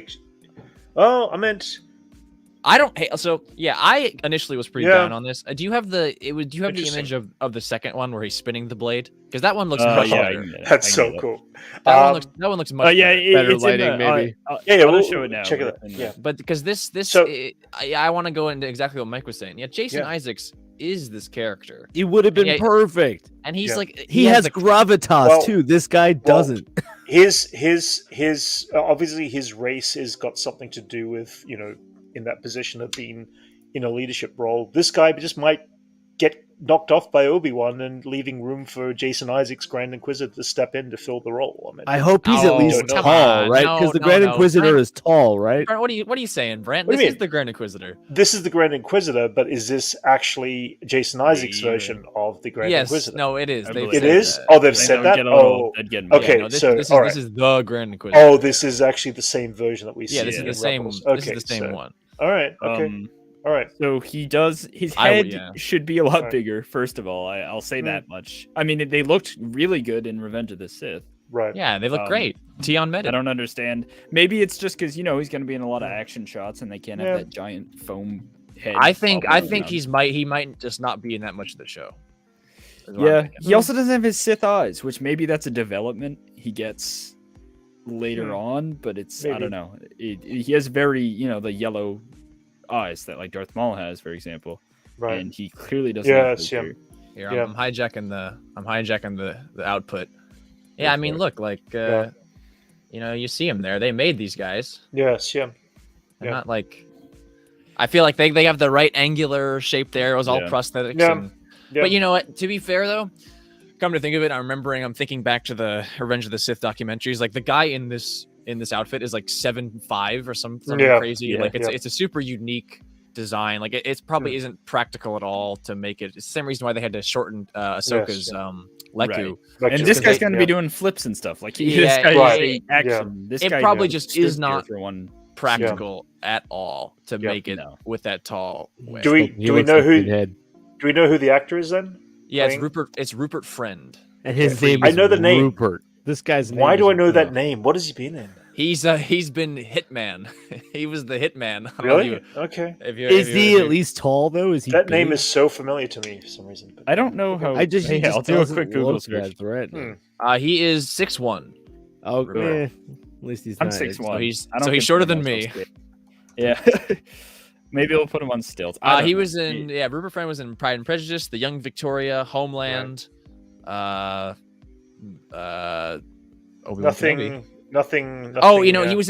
Oh, I meant.
I don't hate. So yeah, I initially was pretty
Yeah.
down on this. Do you have the image of the second one where he's spinning the blade? Because that one looks much
Yeah, I
better.
can get it.
That's
I
so
can get it.
cool.
That one looks much
Yeah,
better.
Better
it's in
lighting,
the,
maybe.
Yeah,
I'll
we'll
just show it now.
check it out.
but-
Yeah.
But because this
So-
I want to go into exactly what Mike was saying. Yeah, Jason
Yeah.
Isaacs is this character,
He would have been
Yeah.
perfect.
and he's
Yeah.
like
He has
the
gravitas
Well-
too. This guy doesn't.
His obviously his race has got something to do with in that position of being in a leadership role. This guy just might get knocked off by Obi-Wan and leaving room for Jason Isaacs, Grand Inquisitor, to step in to fill the role. I mean,
I hope he's at
Oh,
least
come
tall,
on.
right?
No,
Because the
no,
Grand
no.
Inquisitor
Brent-
is tall, right?
Brent, what are you saying, Brent?
What do
This
you
is
mean?
the Grand Inquisitor.
this is the Grand Inquisitor, but is this actually Jason Isaacs'
Yeah.
version of the Grand
Yes,
Inquisitor?
no, it is.
I
They've
believe
It
said
is?
that.
Oh, they've
I think
said
would
that?
get a little-
Oh,
that'd get in-
okay.
Yeah, no, this,
so,
this, is,
all
this
right.
is the Grand Inquisitor.
Oh, this is actually the same version that we see.
yeah, this is
in
the same.
Rebels.
This is the same
so-
one.
All right. Okay. All right.
So he does. His
I
head
would- yeah.
should be a lot
Right.
bigger. First of all, I'll say
Mm.
that much. I mean, they looked really good in Revenge of the Sith.
Right.
Yeah, they look great. Tion met
I
it.
don't understand. Maybe it's just because he's going to be in a lot of action shots, and they can't
Yeah.
have that giant foam head.
I think
bobbing around.
he might just not be in that much of the show. is what I'm
Yeah,
thinking.
he also doesn't have his Sith eyes, which maybe that's a development he gets later
Hmm.
on. But it's I
Maybe.
don't know. He has very the yellow eyes that like Darth Maul has, for example,
Right.
and he clearly doesn't.
Yeah,
have
it's
those
him.
here.
Here,
Yeah.
I'm hijacking the output. Yeah, I mean, look, like you know, you see them there. They made these guys.
Yes, yeah.
They're
Yeah.
not like. I feel like they have the right angular shape there. It was all prosthetics.
Yeah.
And,
Yeah.
But you know what? To be fair, though, come to think of it, I'm thinking back to the Revenge of the Sith documentaries. Like the guy in this outfit is like 7'5" or something crazy.
Yeah.
Like it's a super unique design. Like it's probably isn't practical at all to make it. It's the same reason why they had to shorten Ahsoka's Leku.
Right. And this guy's going to be doing flips and stuff. Like this guy is action. This
it
guy
probably just is not
for one
practical at all to make it with that tall.
Do we know who? Do we know who the actor is then?
Yeah, it's Rupert Friend.
And his name
I
is
know the name.
Rupert. This guy's name.
Why do I know that name? What has he been in?
He's been Hitman. He was the Hitman.
Really? Okay.
Is he at least tall though? Is he?
That name is so familiar to me for some reason.
I don't know how.
I'll
do a quick Google search.
He is 6'1".
Oh, at least he's.
I'm
not.
6'1".
So he's shorter than me.
Yeah. Maybe we'll put him on stilts.
He was in Rupert Friend was in Pride and Prejudice, The Young Victoria, Homeland, Obi-Wan Kenobi.
Nothing.
Oh, you know, he was.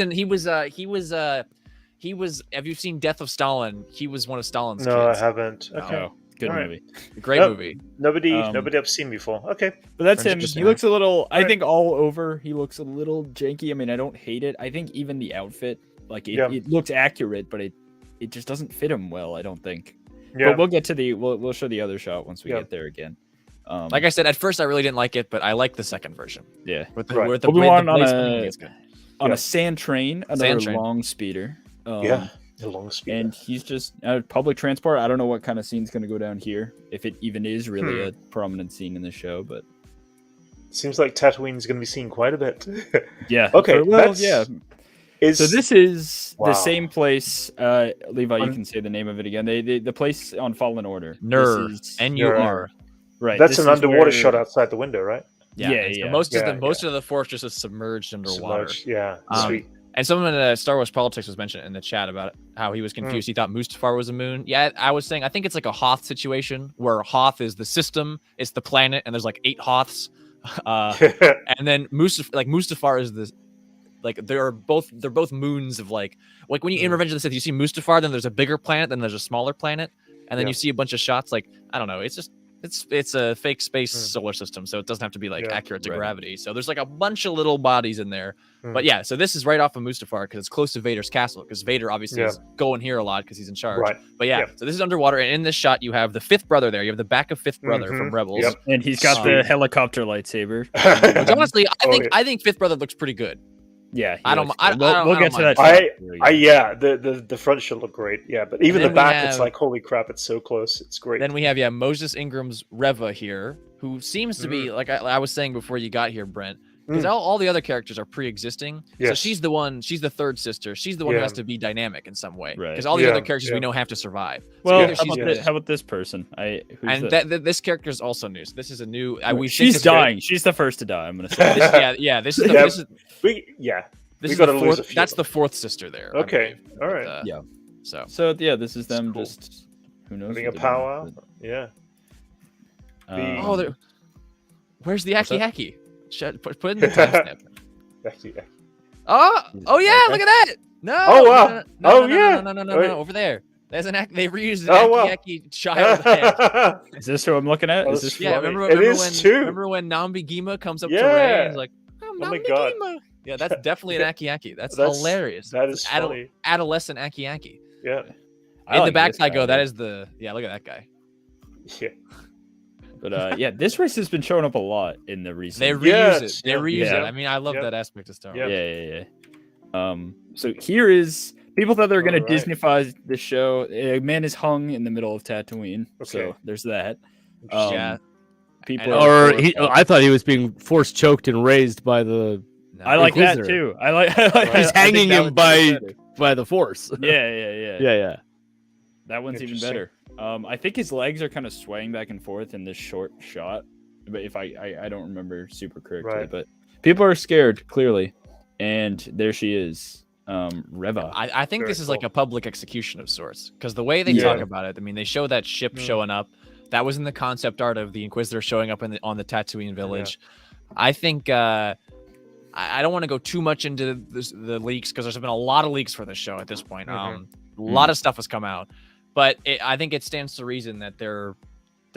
Have you seen Death of Stalin? He was one of Stalin's kids.
No, I haven't. Okay.
Oh, good movie.
Great movie.
Nobody I've seen before. Okay.
But that's him. He looks a little. I think all over he looks a little janky. I mean, I don't hate it. I think even the outfit, like it looks accurate, but it just doesn't fit him well. I don't think. Yeah. But we'll get to we'll show the other shot once we get there again.
Like I said, at first I really didn't like it, but I like the second version.
Yeah.
With the
Obi-Wan on a sand train, another long speeder.
The long speeder.
And he's just public transport. I don't know what kind of scene's going to go down here, if it even is really a prominent scene in the show, but
seems like Tatooine's going to be seen quite a bit.
Yeah.
Okay.
Well, yeah. So this is the same place. Levi, you can say the name of it again. The place on Fallen Order.
Nur. N-U-R.
Right. That's an underwater shot outside the window, right?
Yeah. So most of the fortress is submerged underwater.
Yeah. Sweet.
And someone in Star Wars Politics was mentioning in the chat about how he was confused. He thought Mustafar was a moon. Yeah, I was saying I think it's like a Hoth situation where Hoth is the system, it's the planet, and there's like 8 Hoths. And then Mustafar is the they're both moons of like when you in Revenge of the Sith, you see Mustafar, then there's a bigger planet, then there's a smaller planet, and then you see a bunch of shots. Like I don't know, it's just it's a fake space solar system, so it doesn't have to be like accurate to gravity. So there's like a bunch of little bodies in there. But yeah, so this is right off of Mustafar because it's close to Vader's castle. Because Vader obviously is going here a lot because he's in charge. Right. But so this is underwater, and in this shot you have the 5th brother there. You have the back of 5th brother from Rebels,
and he's got the helicopter lightsaber.
Which honestly, I think 5th brother looks pretty good.
Yeah,
we'll
get to that.
The front should look great. Yeah, but even the back, it's like holy crap, it's so close. It's great.
Then we have Moses Ingram's Reva here, who seems to be like I was saying before you got here, Brent. Because all the other characters are pre-existing. Yes. So she's the 3rd sister. She's the one who has to be dynamic in some way. Because all the other characters we know have to survive.
Well, how about this person?
This character is also new. So this is a new.
She's dying. She's the first to die. I'm gonna say.
This is
we
got to lose a few. That's the 4th sister there.
Okay. All right.
So
this is them. Cool. Just who knows?
Having a powwow. Yeah.
Where's the Aki Haki? Put in the timestamp. Oh yeah! Look at that. No.
Oh wow.
No. Over there. There's an they reused an Aki child head.
Is this who I'm looking at? Is this?
Yeah. Remember
when Nambi Gima comes up to Rey and is like,
"Oh my god."
Gima. Yeah, that's definitely an Aki. That's hilarious.
That is funny.
Adolescent Aki.
Yeah.
In the backside that is the look at that guy.
Yeah.
But this race has been showing up a lot in the recent.
They reuse it. They reuse it. I mean, I love that aspect of Star Wars.
Yeah. So here is people thought they were going to Disneyfy the show. A man is hung in the middle of Tatooine. Okay. So there's that. People.
I thought he was being force choked and raised by the.
I like Inquisitor. That too. I like.
He's hanging him by the force.
Yeah. That one's even better. I think his legs are kind of swaying back and forth in this short shot, but if I don't remember super correctly, but people are scared clearly, and there she is, Reva.
I think this is like a public execution of sorts because the way they talk about it, I mean, they show that ship showing up. That was in the concept art of the Inquisitor showing up on the Tatooine village. I think I don't want to go too much into the leaks because there's been a lot of leaks for this show at this point. A lot of stuff has come out, but I think it stands to reason that they're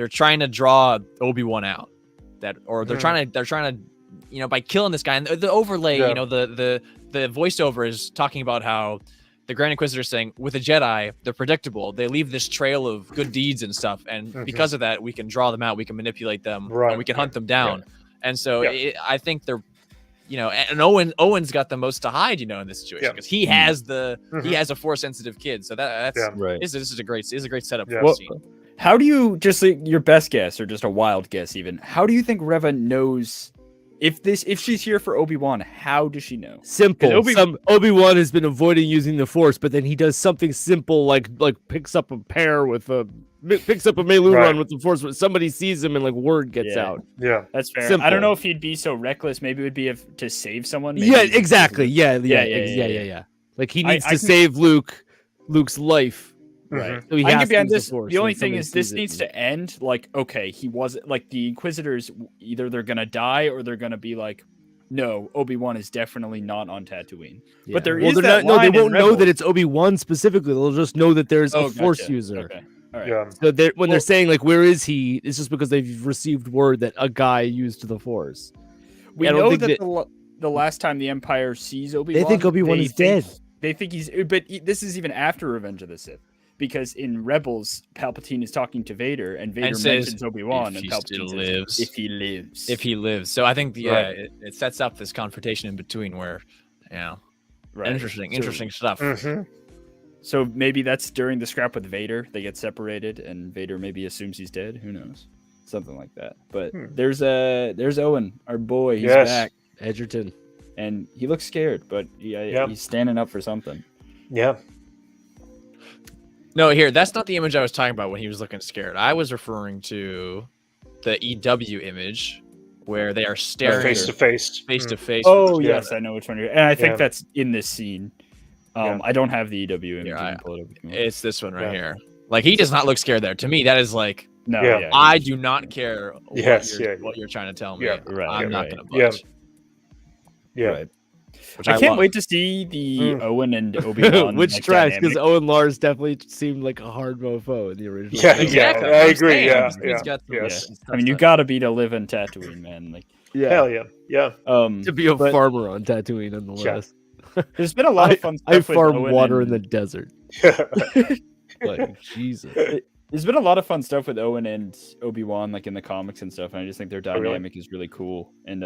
trying to draw Obi-Wan out, they're trying to by killing this guy, and the overlay, the voiceover is talking about how the Grand Inquisitor is saying, with a Jedi, they're predictable. They leave this trail of good deeds and stuff, and because of that, we can draw them out, we can manipulate them, and we can hunt them down. And so I think they're, and Owen's got the most to hide, in this situation because he has he has a Force sensitive kid. So that's right. This is a great setup for the scene.
How do you, just like your best guess or just a wild guess even, how do you think Reva knows if she's here for Obi-Wan? How does she know?
Simple. Obi-Wan has been avoiding using the Force, but then he does something simple like picks up a Melu run with the Force. Somebody sees him and word gets out.
Yeah,
that's fair. Simple. I don't know if he'd be so reckless. Maybe it would be to save someone. Maybe
exactly. Yeah. Like he needs to save Luke's life.
Right. So I can get behind this. The only thing is, this needs to end. He wasn't the Inquisitors. Either they're gonna die or they're gonna be like, no, Obi-Wan is definitely not on Tatooine. Yeah. But they
won't know that it's Obi-Wan specifically. They'll just know that there's a Force user. Okay. All right. Yeah. So when they're saying where is he, it's just because they've received word that a guy used the Force.
We know that the last time the Empire sees Obi-Wan,
they think Obi-Wan is dead.
They think he's. But this is even after Revenge of the Sith. Because in Rebels, Palpatine is talking to Vader, and Vader mentions Obi-Wan, and Palpatine says, if he lives.
So I think, it sets up this confrontation in between where, interesting stuff.
Mm-hmm. So maybe that's during the scrap with Vader. They get separated, and Vader maybe assumes he's dead. Who knows? Something like that. But there's Owen, our boy. He's back.
Edgerton.
And he looks scared, but he's standing up for something.
Yeah.
No, that's not the image I was talking about when he was looking scared. I was referring to the EW image where they are staring
face to face.
Oh, yes, I know which one you're. And I think that's in this scene. I don't have the EW image.
It's this one right here. He does not look scared there. To me, that is
no.
Yeah. I do not care what you're trying to tell me. I'm not going to budge.
Yeah. Right.
I can't wait to see the Owen and Obi-Wan.
Which tracks, because Owen Lars definitely seemed like a hard mofo in the original.
Yeah, exactly. I agree. Yeah.
I mean, you gotta be to live in Tatooine, man.
Hell yeah.
To be a farmer on Tatooine, nonetheless.
There's been a lot of fun stuff.
I farm water in the desert. Jesus.
There's been a lot of fun stuff with Owen and Obi-Wan, in the comics and stuff, and I just think their dynamic is really cool. And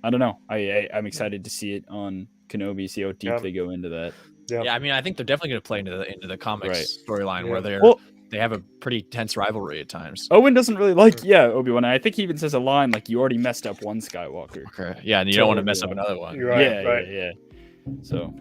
I don't know. I'm excited to see it on Kenobi, see how deep they go into that.
Yeah, I mean, I think they're definitely going to play into the comics storyline where they have a pretty tense rivalry at times.
Owen doesn't really like Obi-Wan. I think he even says a line you already messed up one Skywalker.
Okay. Yeah, and you don't want to mess up another one.
You're right.
Yeah. So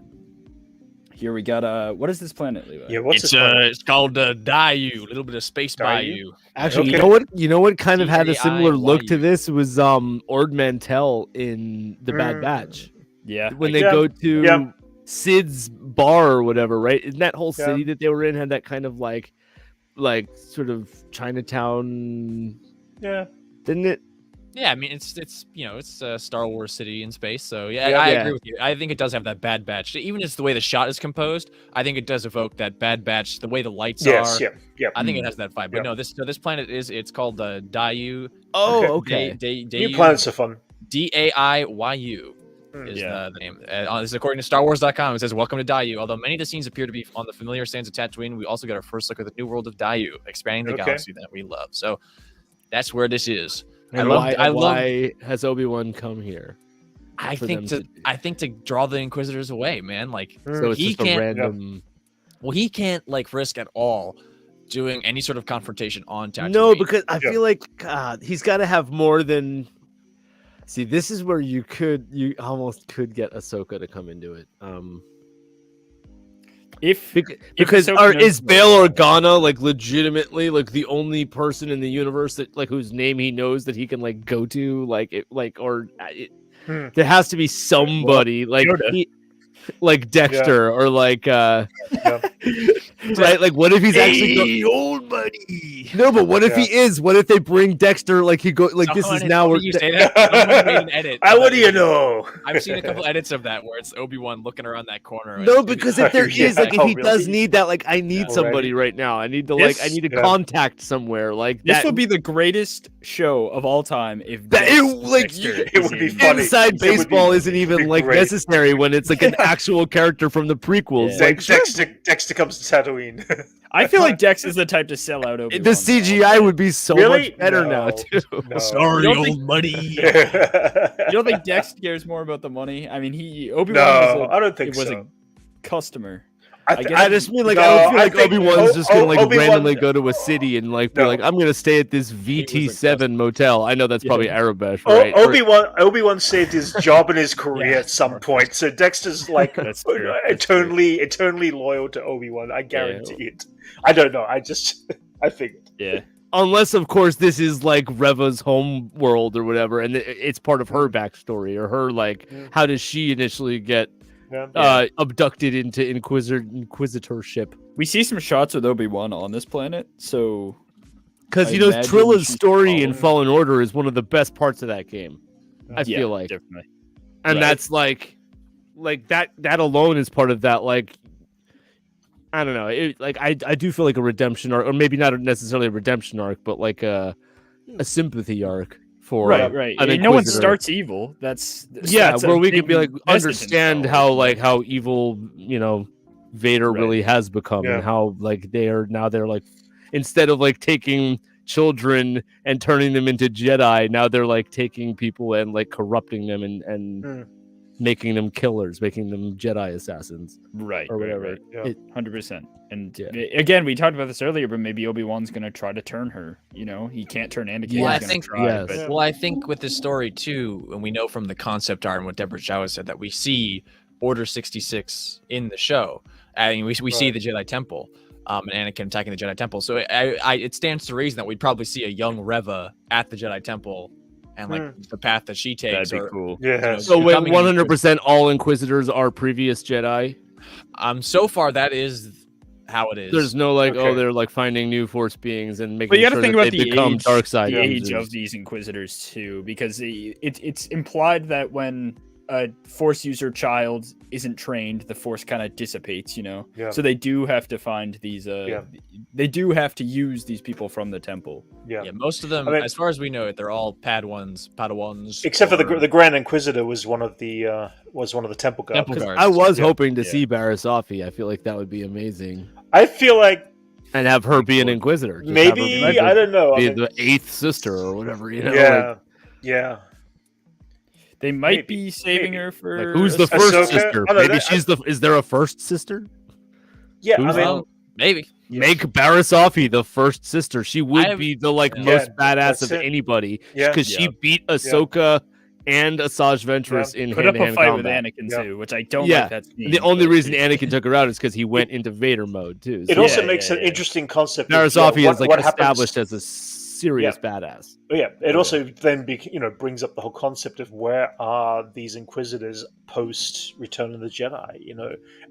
here we got what is this planet, Levi?
Yeah, it's
called Daiyu, a little bit of space Bayou.
Actually, you know what kind of had a similar look to this was Ord Mantell in the Bad Batch.
Yeah.
When they go to Sid's bar or whatever, right? Isn't that whole city that they were in had that kind of like sort of Chinatown?
Yeah.
Didn't it?
Yeah, I mean it's a Star Wars city in space, so I agree with you. I think it does have that Bad Batch. Even just the way the shot is composed, I think it does evoke that Bad Batch. The way the lights are, I think it has that vibe. But no, this planet it's called Daiyu.
Oh, okay.
New planets are fun.
Daiyu is the name. This is according to StarWars.com. It says, "Welcome to Daiyu. Although many of the scenes appear to be on the familiar sands of Tatooine, we also get our first look at the new world of Daiyu, expanding the galaxy that we love." So that's where this is.
And why has Obi-Wan come here?
I think to draw the Inquisitors away, man.
So it's just a random.
Well, he can't risk at all doing any sort of confrontation on Tatooine.
No, because I feel like he's got to have more than. See, this is where you almost could get Ahsoka to come into it. Because is Bail Organa legitimately the only person in the universe that whose name he knows that he can go to there has to be somebody Dexter or right, what if he's actually
old buddy,
No, but what if he is? What if they bring Dexter? Like he go like this is now where
you say that. Someone made an edit.
What do you know?
I've seen a couple edits of that where it's Obi-Wan looking around that corner.
No, because if there
Yeah.
is, like, if
Oh,
he does
really?
need that, like, I need somebody right now. I need to, like, I need to contact somewhere. Like,
This
that
would be the greatest show of all time if
That-
Dex-
it- like,
Dexter
it
is
would be
in-
funny.
inside
It would be-
baseball isn't
be
even like
great.
necessary when it's like an actual character from the prequels.
Yeah.
Like,
Dexter comes to Tatooine.
I feel like Dex is the type to sell out Obi-Wan.
the CGI would be so
Really?
much better
No.
now too.
No.
Sorry,
You don't
old
think-
buddy.
You don't think Dex cares more about the money? I mean, Obi-Wan
No, I don't think
was
so.
a customer.
I
guess-
I just mean like
No,
I don't feel
I
like
think
Obi-Wan's just gonna like
Obi-Wan-
randomly go to a city and like be
No.
like I'm gonna stay at this VT7 motel. I know that's probably Arabesh, right?
Obi-Wan saved his job and his career
Yeah.
at some point, so Dexter's like
That's true. That's true.
eternally loyal to Obi-Wan. I guarantee it. I don't know. I figured.
Yeah.
Unless, of course, this is like Reva's home world or whatever, and it's part of her backstory or her like how does she initially get
Yeah.
abducted into inquisitorship?
We see some shots with Obi-Wan on this planet, so
Because
I
you know
imagine
Trilla's
she's
story in
following-
Fallen Order is one of the best parts of that game. I
yeah,
feel like,
definitely.
and
Right.
that's like that alone is part of that. Like, I don't know. I do feel like a redemption arc, or maybe not necessarily a redemption arc, but like a sympathy arc for
Right.
an
And no one
Inquisitor.
starts evil. That's
where
a
we can
big
be like
message
understand
in
how
Star Wars.
how evil Vader
Right.
really has become
Yeah.
and how like they're like instead of like taking children and turning them into Jedi, now they're like taking people and like corrupting them and making them killers, making them Jedi assassins
right
or whatever.
Right. Yeah.
100%. And
Yeah.
again, we talked about this earlier, but maybe Obi-Wan's gonna try to turn her. He can't turn Anakin.
Yeah,
He's
I
gonna
think-
try,
yes.
but
Well, I think with this story too, and we know from the concept art and what Deborah Chow has said that we see Order 66 in the show. I mean, we see the Jedi Temple, and Anakin attacking the Jedi Temple. So it stands to reason that we'd probably see a young Reva at the Jedi Temple, and like the path that she takes.
that'd be cool.
Yeah.
So wait,
becoming
100% all Inquisitors are previous Jedi.
So far that is how it is.
There's no like,
Okay.
they're like finding new Force beings and making
But you got to
sure
think
that
about
they
the
become
age,
dark side
the age
users.
of these Inquisitors too, because it's implied that when a Force user child isn't trained, the Force kind of dissipates.
Yeah.
So they do have to find these. They do have to use these people from the temple.
Yeah.
Yeah, most of them,
I mean-
as far as we know it, they're all Padawans.
Except for
or
the Grand Inquisitor was one of the temple guards.
Temple guards.
I was
Yeah.
hoping to
Yeah.
see Barasafi. I feel like that would be amazing,
I feel like
and have her be an Inquisitor. Just have her
maybe
be
I don't know. I
be
mean,
the 8th sister or whatever. You know,
yeah. Yeah.
They might
Maybe,
be saving
maybe.
her for.
like, who's the
a-
first
Ahsoka?
sister?
I don't know,
Maybe she's the. Is there a first sister?
Yeah.
Who's
I mean,
Well, maybe.
Make Barasafi the first sister. She would
have-
be the like
Yeah,
most badass
that's
of
it.
anybody
Yeah.
because
Yeah.
she beat Ahsoka and Asajj Ventress in
Put up a
hand-to-hand
fight
combat.
with Anakin
Yeah.
too, which I don't
Yeah.
like that scene.
The only
but-
reason Anakin took her out is because he went into Vader mode too.
it
So
also
Yeah,
makes
yeah,
an
yeah.
interesting concept. of,
Barasafi is like
what
established
happens,
as a serious badass.
Yeah, it also then brings up the whole concept of where are these Inquisitors post Return of the Jedi,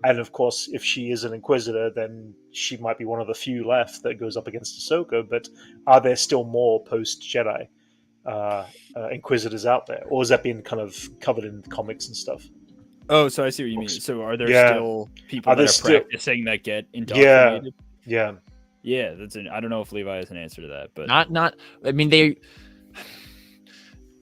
and of course, if she is an Inquisitor, then she might be one of the few left that goes up against Ahsoka. But are there still more post Jedi Inquisitors out there, or is that being kind of covered in comics and stuff?
Oh, so I see what you mean. So are there
Yeah.
still people
Are
that
there
are
still-
practicing that get indoctrinated?
Yeah,
Yeah, I don't know if Levi has an answer to that, but
Not. I mean, they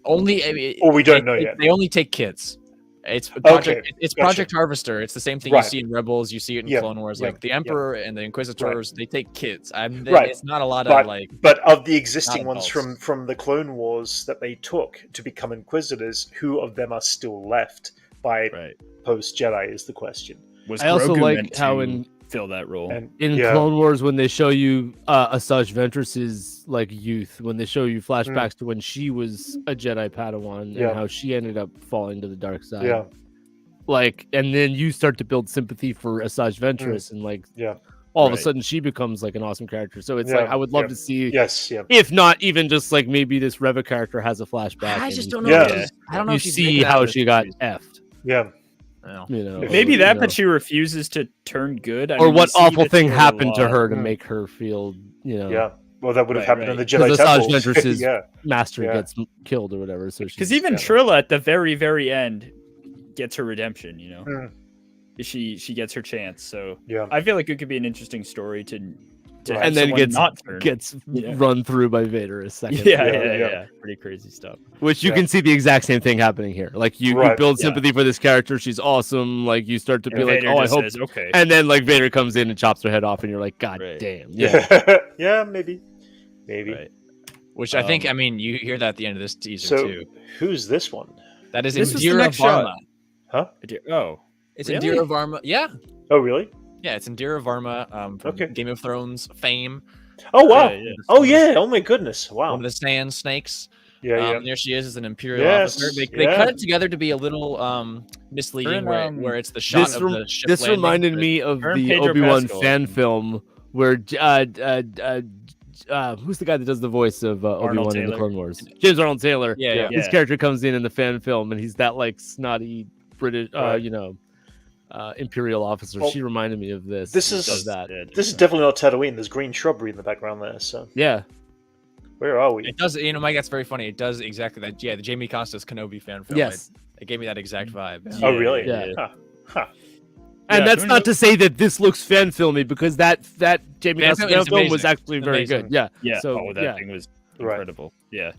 only. I mean,
or we don't know yet.
They only take kids. It's
Okay,
Project. It's
gotcha.
Project Harvester. It's the same thing
Right.
you see in Rebels. You see it in
Yeah,
Clone Wars.
yeah,
Like the Emperor and the Inquisitors, they take kids.
Right.
It's not a lot
But-
of like.
But of the existing
Not
ones
adults.
from the Clone Wars that they took to become Inquisitors, who of them are still left by
right.
post Jedi is the question.
Was
I also
Grogu
like
meant
how
to
in
fill that role?
And
in
yeah,
Clone Wars when they show you Asajj Ventress's like youth, when they show you flashbacks to when she was a Jedi Padawan
Yeah.
and how she ended up falling to the dark side.
yeah,
Like, and then you start to build sympathy for Asajj Ventress, and like,
yeah,
all of a
Right.
sudden she becomes like an awesome character. So it's
Yeah,
like I would love
yeah.
to see,
yes, yeah,
if not even just like maybe this Reva character has a flashback.
I just
and
don't know.
Yeah.
if she's- I don't know.
You
if she's
see
making it out
how
of
she
this
got
series.
effed.
yeah.
No.
You know,
Maybe
you
that,
know.
but she refuses to turn good. I
or
mean, we
what
see
awful
that
thing
story a
happened to
lot.
her to
Mm.
make her feel,
Yeah. Well, that would have happened in the
Because
Jedi
Asajj
Temple.
Ventress's
Yeah.
master
Yeah.
gets killed or whatever. So
Because even Trilla at the very, very end gets her redemption. You know,
Mm.
she gets her chance. So
Yeah.
I feel like it could be an interesting story to
Right.
have
and then
someone not turn.
gets
Yeah.
run through by Vader a second.
Yeah. Pretty crazy stuff.
Which you
Yeah.
can see the exact same thing happening here. Like you
Right.
build
Yeah.
sympathy for this character. She's awesome. Like you start to be
And
like,
Vader
oh, I
just
hope.
says, okay.
And then like Vader comes in and chops her head off, and you're like, God
Right.
damn.
Yeah. Yeah. Maybe.
Right.
Which I think, I mean, you hear that at the end of this teaser
So
too.
who's this one?
That is
This was the
Indira
next shot.
Varma.
Huh?
Oh,
It's
Really?
Indira Varma. Yeah,
Oh, really?
yeah, it's Indira Varma from
Okay.
Game of Thrones fame.
Oh, wow.
yeah.
Oh, yeah. Oh, my goodness. Wow.
One of the Sand Snakes.
Yeah.
There she is as an Imperial
Yes,
officer. They
yeah.
cut it together to be a little misleading,
Her and,
where it's the shot
This
of the ship
this
landing,
reminded
but
me of
Her and
the
Pedro
Obi-Wan
Pascal.
fan film where who's the guy that does the voice of Obi-Wan in the
Taylor.
Clone Wars? James Arnold Taylor.
Yeah, yeah.
His character comes in the fan film, and he's that like snotty British,
Right.
Imperial officer.
Well,
she reminded me of this.
this
She
is-
does that.
This is definitely not Tatooine. There's green shrubbery in the background there. So
Yeah,
where are we?
It does, Mike. That's very funny. It does exactly that. Yeah, the Jamie Costa's Kenobi fan film.
yes.
It gave me that exact vibe.
Yeah.
Oh, really?
Yeah.
Huh. Huh.
And
Yeah,
that's
who
not
knows?
to say that this looks fan filmy, because that Jamie
Fan
Costa
film is
fan film was
amazing.
actually very
Amazing.
good. Yeah.
Yeah.
So
that
yeah.
thing was
Right.
incredible. Yeah.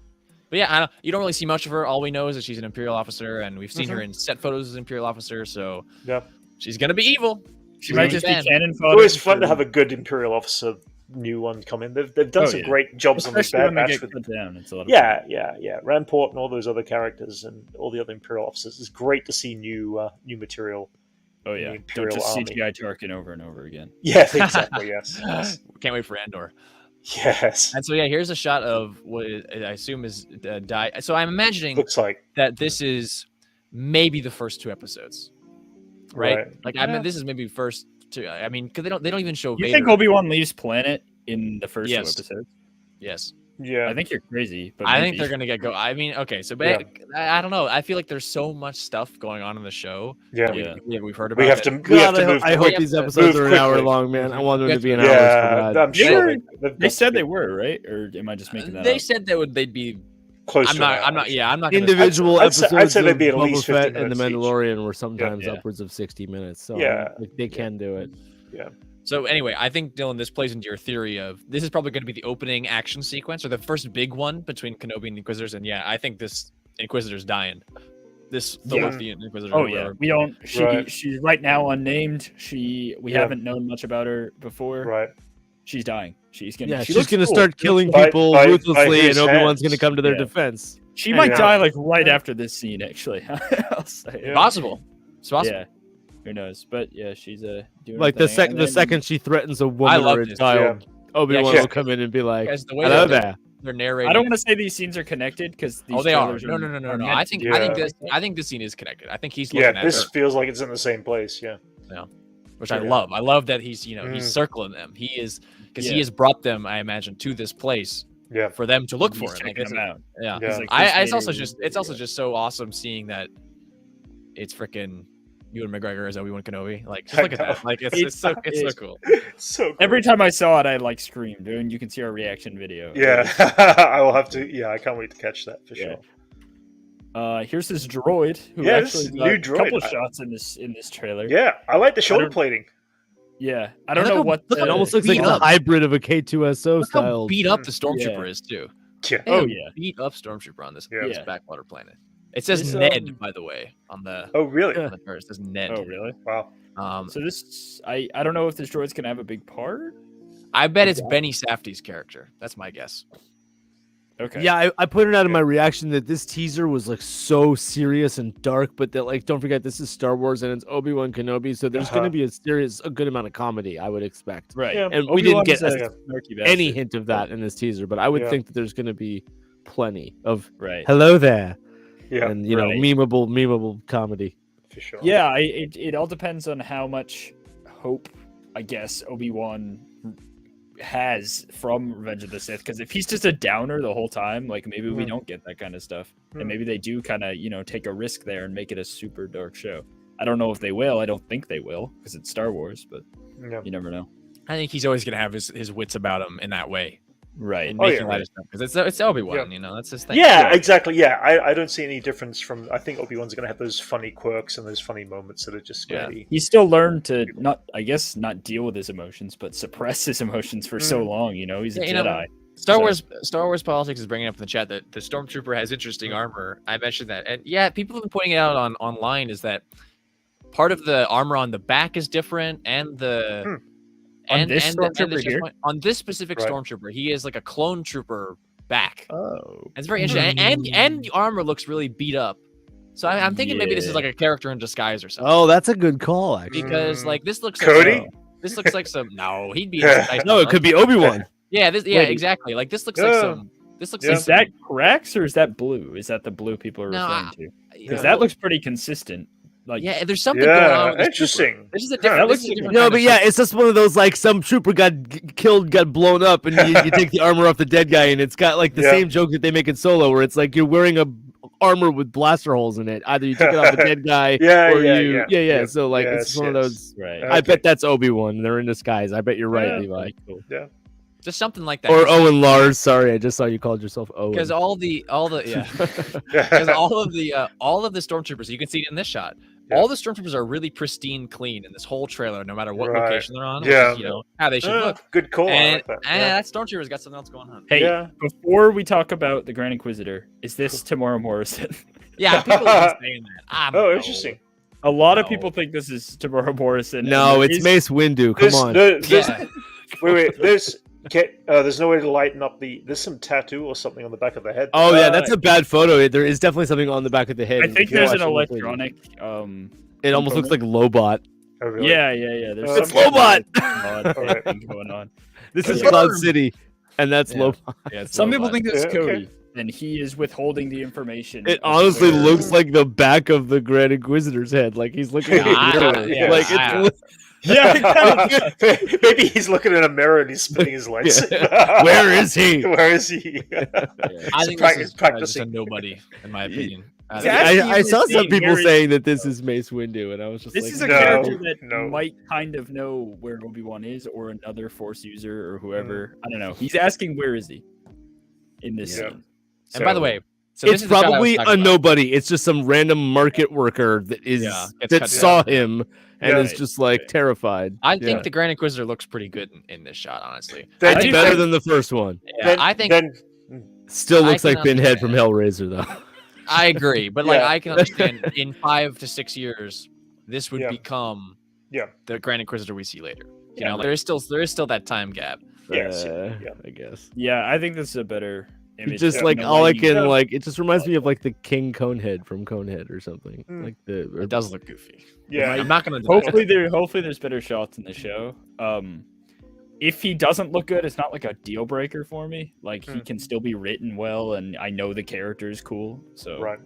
But yeah, you don't really see much of her. All we know is that she's an Imperial officer, and we've seen her in set photos as an Imperial officer. So
Yeah.
she's gonna be evil.
She
She's
might
gonna
just
be
be
bad.
cannon
It's
fodder.
always fun to
for-
have a good Imperial officer new one come in. They've done
Oh,
some
yeah.
great jobs on this
Especially
Bad
when they
Batch
get
with
cut down. It's a lot of
yeah. Ramport and all those other characters and all the other Imperial officers. It's great to see new material.
Oh yeah.
the
Don't
Imperial
just
Army.
CGI Tarkin over and over again.
Yeah, exactly. Yes. Yes.
Can't wait for Andor.
Yes.
And so yeah, here's a shot of what I assume is So I'm imagining
Looks like
that this is maybe the first 2 episodes, right?
Right.
Like I
Yeah.
mean, this is maybe first 2. I mean, because they don't even show
You
Vader.
think Obi-Wan leaves planet in the first 2
Yes.
episodes?
Yes,
yeah.
I think you're crazy, but
I
maybe.
think they're gonna get go. I mean, okay, so but I don't know. I feel like there's so much stuff going on in the show.
yeah.
that
Yeah.
we've heard about.
We have
it.
to. We have
God,
to move.
I hope these episodes
move
are an hour
quickly.
long, man. I want them to be an
Yeah,
hour. So bad.
I'm sure.
They said they were, right? Or am I just making that
They
up?
said they'd be.
close.
I'm
to
not.
an
I'm
hour.
not. Yeah, I'm not. Gonna,
Individual
I'd say
episodes
they'd
of
be at
Boba
least 50
Fett and The
minutes each.
Mandalorian were sometimes
Yeah.
upwards of 60 minutes. So
Yeah.
they can do it.
So anyway, I think Dylan, this plays into your theory of this is probably going to be the opening action sequence or the first big one between Kenobi and the Inquisitors. And yeah, I think this Inquisitor's dying. This the
Yeah.
Lothian Inquisitor.
Oh
or
yeah,
whatever.
we don't.
Right.
She's right now unnamed. We
Yeah.
haven't known much about her before.
Right.
She's dying. She's gonna.
Yeah,
she
she's
looks
gonna
cool.
start killing
By-
people
by
ruthlessly,
his
and Obi-Wan's
hands.
gonna come to their
Yeah.
defense.
She might
Yeah.
die like right after this scene. Actually, I'll say.
Yeah.
Possible. It's possible.
Yeah. Who knows? But yeah, she's doing
Like
her
the
thing. And then-
second she threatens a woman
love
or a
this.
child, Obi-Wan
Yeah,
will come in and be like,
Guys, the way
"Hello
that
there."
they're narrating.
I don't want to say these scenes are connected because
Oh, they are. No. I think
Yeah.
this scene is connected. I think he's
Yeah.
looking at
This
her,
feels like it's in the same place. Yeah.
which I
Yeah.
love. I love that he's he's circling them. He is because he
Yeah.
has brought them, I imagine, to this place
Yeah.
for them to look
He's
for him.
checking them out.
Yeah.
Yeah.
He's like,
I,
this
it's also
lady-
just so awesome seeing that it's freaking Ewan McGregor as Obi-Wan Kenobi. Like just
I
look at
know.
that. Like it's so cool.
So cool.
Every time I saw it, I like screamed, and you can see our reaction video.
Yeah. I will have to. Yeah. I can't wait to catch that for
Yeah.
sure.
Here's this droid who
Yeah, this
actually
is
got
new
a couple
droid.
shots in this trailer.
Yeah. I like the shoulder
don't-
plating.
Yeah, I don't
Look
know
how-
what.
look how
It almost looks
beat
like a
up.
hybrid of a K2SO
Look how
style.
beat up the stormtrooper is too.
Yeah.
They
Oh,
have
yeah.
beat up stormtrooper on this,
Yeah.
this backwater planet. It says
This,
Ned, by the way, on the
Oh, really?
Yeah.
on the first. It says Ned.
Oh, really?
Wow.
So this, I don't know if this droid's gonna have a big part.
I bet it's Benny Safdie's character. That's my guess.
Okay.
Yeah, I pointed out in my reaction that this teaser was like so serious and dark, but that like don't forget this is Star Wars and it's Obi-Wan Kenobi, so there's going to be a good amount of comedy, I would expect.
Right.
Yeah.
And we didn't
Obi-Wan's
get
a snarky
any
bastard.
hint of that in this teaser, but I would
Yeah.
think that there's going to be plenty of
Right.
hello there
Yeah.
and you
Right.
know memeable comedy.
For sure.
Yeah. It all depends on how much hope, I guess, Obi-Wan has from Revenge of the Sith. Because if he's just a downer the whole time, like maybe we
Hmm.
don't get that kind of stuff,
Hmm.
and maybe they do kind of take a risk there and make it a super dark show. I don't know if they will. I don't think they will because it's Star Wars, but
Yeah.
you never know.
I think he's always going to have his wits about him in that way.
Right.
and
Oh,
making
yeah,
light of stuff because it's Obi-Wan,
Yeah.
you know, that's his thing.
Yeah, exactly. Yeah, I don't see any difference from. I think Obi-Wan's going to have those funny quirks and those funny moments that are just
Yeah.
very.
He still learned to not deal with his emotions, but suppress his emotions for so
Mm.
long. You know, he's a
Yeah, you know,
Jedi.
Star
So-
Wars politics is bringing up in the chat that the stormtrooper has interesting armor. I mentioned that, and yeah, people have been pointing it out online is that part of the armor on the back is different, and the
Hmm.
On this
and
stormtrooper
the
here?
on this specific
Right.
stormtrooper, he is like a clone trooper back.
Oh,
It's very interesting, and the armor looks really beat up. So I'm thinking maybe this is
Yeah.
like a character in disguise or something.
Oh, that's a good call, actually.
Because like this looks
Cody?
like this looks like some no, he'd be in some nice
No, it could be Obi-Wan.
yeah, this
Wait.
exactly. Like this looks
Yeah.
like some this looks
Yeah.
like
is that Rex or is that blue? Is that the blue people are
No,
referring to? Because
Yeah.
that looks pretty consistent. Like,
yeah, there's something going on
Yeah,
with this
interesting.
trooper. This is a
Yeah,
different,
that
this
looks
is a different
No,
kind
but
of
yeah,
trooper.
it's just one of those like some trooper got killed, got blown up, and you take the armor off the dead guy, and it's got like the
Yeah.
same joke that they make in Solo, where it's like you're wearing a armor with blaster holes in it. Either you took it off the dead guy,
Yeah,
or
yeah,
you,
yeah.
yeah. So like
Yes,
it's one of
yes.
those.
right.
I
Okay.
bet that's Obi-Wan. They're in disguise. I bet you're right,
Yeah.
Levi.
Cool.
Just something like that.
Or Owen Lars. Sorry, I just saw you called yourself Owen.
Because all the yeah, because all of the stormtroopers, you can see it in this shot.
Yeah.
All the stormtroopers are really pristine clean in this whole trailer, no matter what
Right.
location they're on. Which
Yeah.
is, you know how they should look.
Good call. I
And,
like that.
and
Yeah.
that stormtrooper's got something else going on.
Hey,
Yeah.
before we talk about the Grand Inquisitor, is this Tamora Morrison?
Yeah, people have been saying that. I don't
Oh,
know.
interesting.
A lot of
No.
people think this is Tamora Morrison.
no,
and
it's
is-
Mace Windu. Come
There's,
on.
there's,
Yeah.
wait. There's no way to lighten up there's some tattoo or something on the back of the head.
Oh yeah, that's a bad photo. There is definitely something on the back of the head.
I
If
think
you
there's
watch
an
it with it.
electronic.
It almost looks like Lobot.
Oh, really?
Yeah. There's
It's
some
Lobot!
odd
Alright.
thing going on.
This is
Yeah.
Cloud City, and that's
Yeah.
Lobot.
Yeah, it's
Some
so
people
bad.
think that's
Yeah, okay.
Cody, and he is withholding the information.
It
of
honestly
where-
looks like the back of the Grand Inquisitor's head. Like he's looking at
I
the
don't-
mirror.
yeah,
Like
I-
it's
Maybe he's looking in a mirror and he's spinning his legs.
Where is he?
Where is he?
I think
prac-
this is just a
practicing.
nobody, in my opinion. I don't
Yeah,
know.
I saw some people
Where is-
saying that this is Mace Windu, and I was just
This
like,
is a
No,
character that
no.
might kind of know where Obi-Wan is, or another Force user, or whoever.
Mm.
I don't know. He's asking, "Where is he?" In this
Yeah.
scene.
And by the
So-
way, so this
it's
is the shot I was
probably
talking
a
about.
nobody. It's just some random market worker that is
Yeah, gets
that
cut
saw him and
Yeah.
is just like terrified.
I think
Yeah.
the Grand Inquisitor looks pretty good in this shot, honestly.
Then-
I
It's
think
better
then-
than the first one.
yeah, I think
then
Still
I
looks
can
like Pinhead from Hellraiser, though.
I agree, but like
Yeah.
I can understand in 5 to 6 years, this would
Yeah.
become
Yeah.
the Grand Inquisitor we see later. You
Yeah,
know,
like-
there is still that time gap.
Yes,
Uh,
yeah.
I guess.
Yeah, I think this is a better image.
Just
I
like
don't know
all
why
I
you-
can
Yeah.
like, it just reminds me of like the King Conehead from Conehead or something.
Mm.
Like the
It does look goofy.
yeah.
I'm not gonna deny it.
Hopefully there's better shots in the show. If he doesn't look good, it's not like a deal breaker for me. Like he
Mm.
can still be written well, and I know the character is cool. So
Right.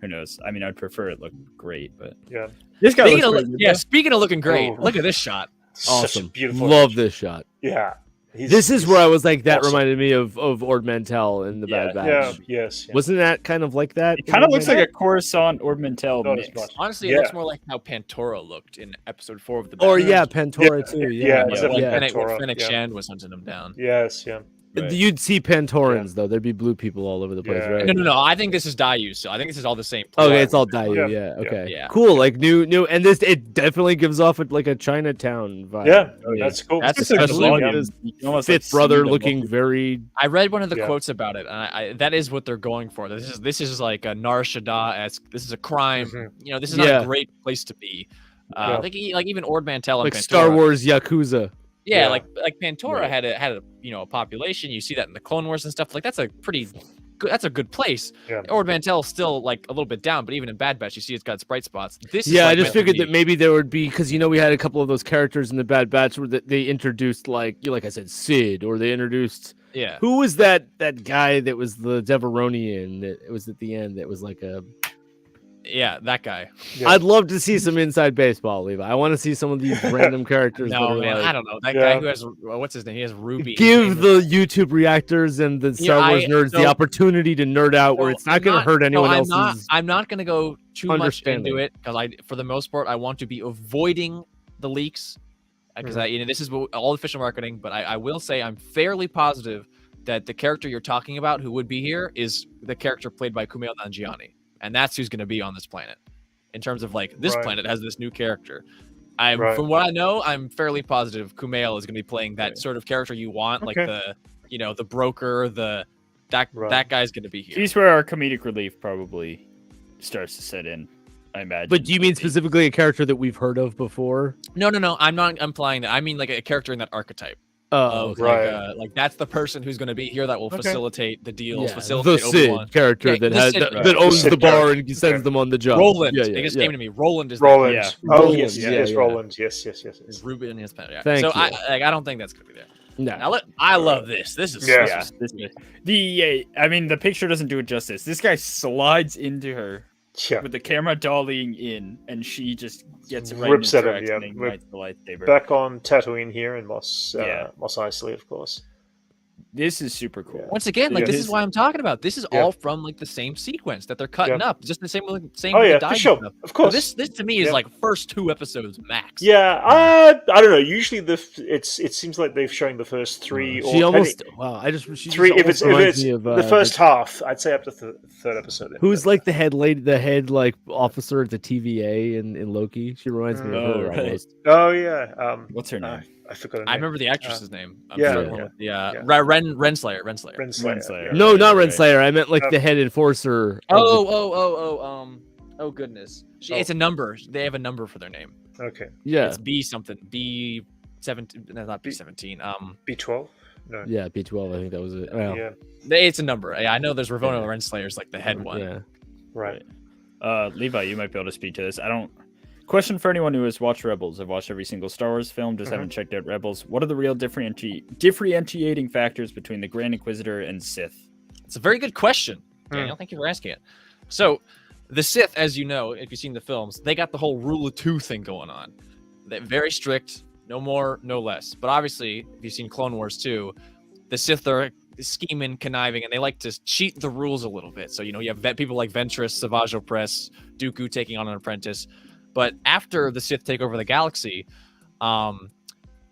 who knows? I mean, I'd prefer it look great, but
Yeah.
this guy
Speaking
looks
of,
pretty good,
yeah,
though.
speaking of looking great,
Oh.
look at this shot.
Such a
awesome.
beautiful.
Love
image.
this shot.
Yeah.
This is where I was like, that
awesome.
reminded me of Ord Mantell in the Bad
Yeah.
Yeah.
Batch.
Yes. Yeah.
Wasn't that kind of like that?
It kind of looks like a Coruscant or Mantell
Not as
mix.
much.
Honestly,
Yeah.
it looks more like how Pantora looked in episode 4 of the Bad
Or
Batch.
yeah, Pantora
Yeah,
too.
yeah,
Yeah,
yeah,
When
it's
yeah.
definitely
Fennec, when
Pantora,
Fennec
yeah.
Shand was hunting him down.
Yes. Yeah.
Right.
You'd see Pantorans though. There'd be blue people all over the place,
Yeah.
right?
No. I think this is Dayu. So I think this is all the same.
Okay,
plot.
it's all Dayu.
Yeah,
Yeah.
yeah,
Okay.
yeah.
Cool. Like new, and this it definitely gives off like a Chinatown vibe.
Yeah.
Yeah.
That's cool.
That's
It's like
especially
volume.
with his
You can almost, like,
fifth
see
brother
the
looking
volume.
very.
I read one of the
Yeah.
quotes about it, and I that is what they're going for. This is like a Nar Shaddaa-esque. This is a crime.
Mhm.
You know, this is not
Yeah.
a great place to be.
Yeah.
I think like even Ord Mantell and
Like
Pantora,
Star Wars Yakuza.
Yeah,
Yeah.
like Pantora
Right.
had a a population. You see that in the Clone Wars and stuff. Like that's a pretty good. That's a good place.
Yeah.
Ord Mantell's still like a little bit down, but even in Bad Batch, you see it's got its bright spots. This is
Yeah,
like
I just
meant to
figured
be-
that maybe there would be because we had a couple of those characters in the Bad Batch where they introduced like I said Sid, or they introduced
yeah.
who was that guy that was the Deveronian that it was at the end that was like a.
Yeah, that guy.
Yeah.
I'd love to see some inside baseball, Levi. I want to see some of these random characters. that
No
are
man,
like,
I don't know that
Yeah.
guy who has what's his name? He has Ruby.
give the YouTube reactors and the Star
Yeah,
Wars nerds the
so-
opportunity to nerd out, where
So
it's not
I'm
going to hurt anyone
I'm
else's.
Not, I'm not going to go too much
understanding.
into it because for the most part, I want to be avoiding the leaks because
Mhm.
this is all official marketing. But I will say I'm fairly positive that the character you're talking about who would be here is the character played by Kumail Nanjiani, and that's who's going to be on this planet. In terms of like this planet has this new character. From what I know, I'm fairly positive Kumail is going to be playing that sort of character you want, like the the broker, that guy's going to be here.
He's where our comedic relief probably starts to set in, I imagine.
But do you mean specifically a character that we've heard of before?
No. I'm not implying that. I mean like a character in that archetype.
Oh,
like that's the person who's going to be here that will facilitate the deals,
the
facilitate
Sid character that owns the bar and sends them on the job.
Roland, they just came to me. Roland is
Roland.
Roland.
Yes, Roland. Yes.
Ruben in his pen. Yeah.
Thank
so
you.
I don't think that's going to be there.
No,
I love this. This is
I mean, the picture doesn't do it justice. This guy slides into her with the camera dollying in, and she just gets
rips at him.
And ignites the lightsaber.
Back on Tatooine here in Mos Eisley, of course.
This is super cool.
Once again, like this is why I'm talking about. This is all from like the same sequence that they're cutting up, just the same
for sure. Of course.
So this to me is like first 2 episodes max.
Yeah, I don't know. Usually it seems like they've shown the first 3 or
she almost she
3 if it's
of,
the first half. I'd say up to the 3rd episode.
Who's like the head like officer at the TVA in Loki? She reminds me of her almost.
Oh yeah.
What's her name?
I forgot her name.
I remember the actress's name.
Renslayer.
Renslayer.
No, not Renslayer. I meant like the head enforcer.
Oh goodness. It's a number. They have a number for their name.
Okay.
Yeah.
It's B something. B17. No, not B17.
B12. No.
Yeah, B12. I think that was it. Well,
yeah.
It's a number. I know there's Ravonna Renslayer's like the head one.
Yeah.
Right.
Levi, you might be able to speak to this. Question for anyone who has watched Rebels. I've watched every single Star Wars film, just haven't checked out Rebels. What are the real differentiating factors between the Grand Inquisitor and Sith?
It's a very good question, Daniel. Thank you for asking it. So, the Sith, as you know, if you've seen the films, they got the whole rule of 2 thing going on. They're very strict, no more, no less. But obviously, if you've seen Clone Wars 2, the Sith are scheming, conniving, and they like to cheat the rules a little bit. So, you have people like Ventress, Savage Opress, Dooku taking on an apprentice. But after the Sith take over the galaxy,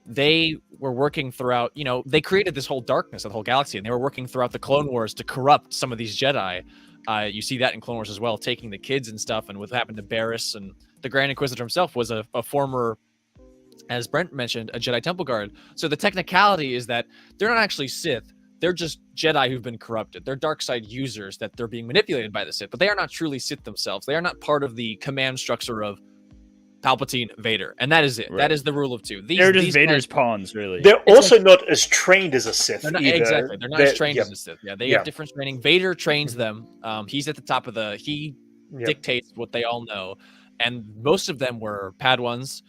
they were working throughout, they created this whole darkness of the whole galaxy, and they were working throughout the Clone Wars to corrupt some of these Jedi. You see that in Clone Wars as well, taking the kids and stuff, and what happened to Barriss, and the Grand Inquisitor himself was a former, as Brent mentioned, a Jedi Temple Guard. So the technicality is that they're not actually Sith. They're just Jedi who've been corrupted. They're dark side users that they're being manipulated by the Sith, but they are not truly Sith themselves. They are not part of the command structure of Palpatine, Vader, and that is it. Right. That is the rule of 2.
They're just Vader's pawns, really.
They're also not as trained as a Sith either.
Exactly, they're not as trained as a Sith. Yeah, they have different training. Vader trains them. He's at the top of he dictates what they all know, and most of them were Padawans,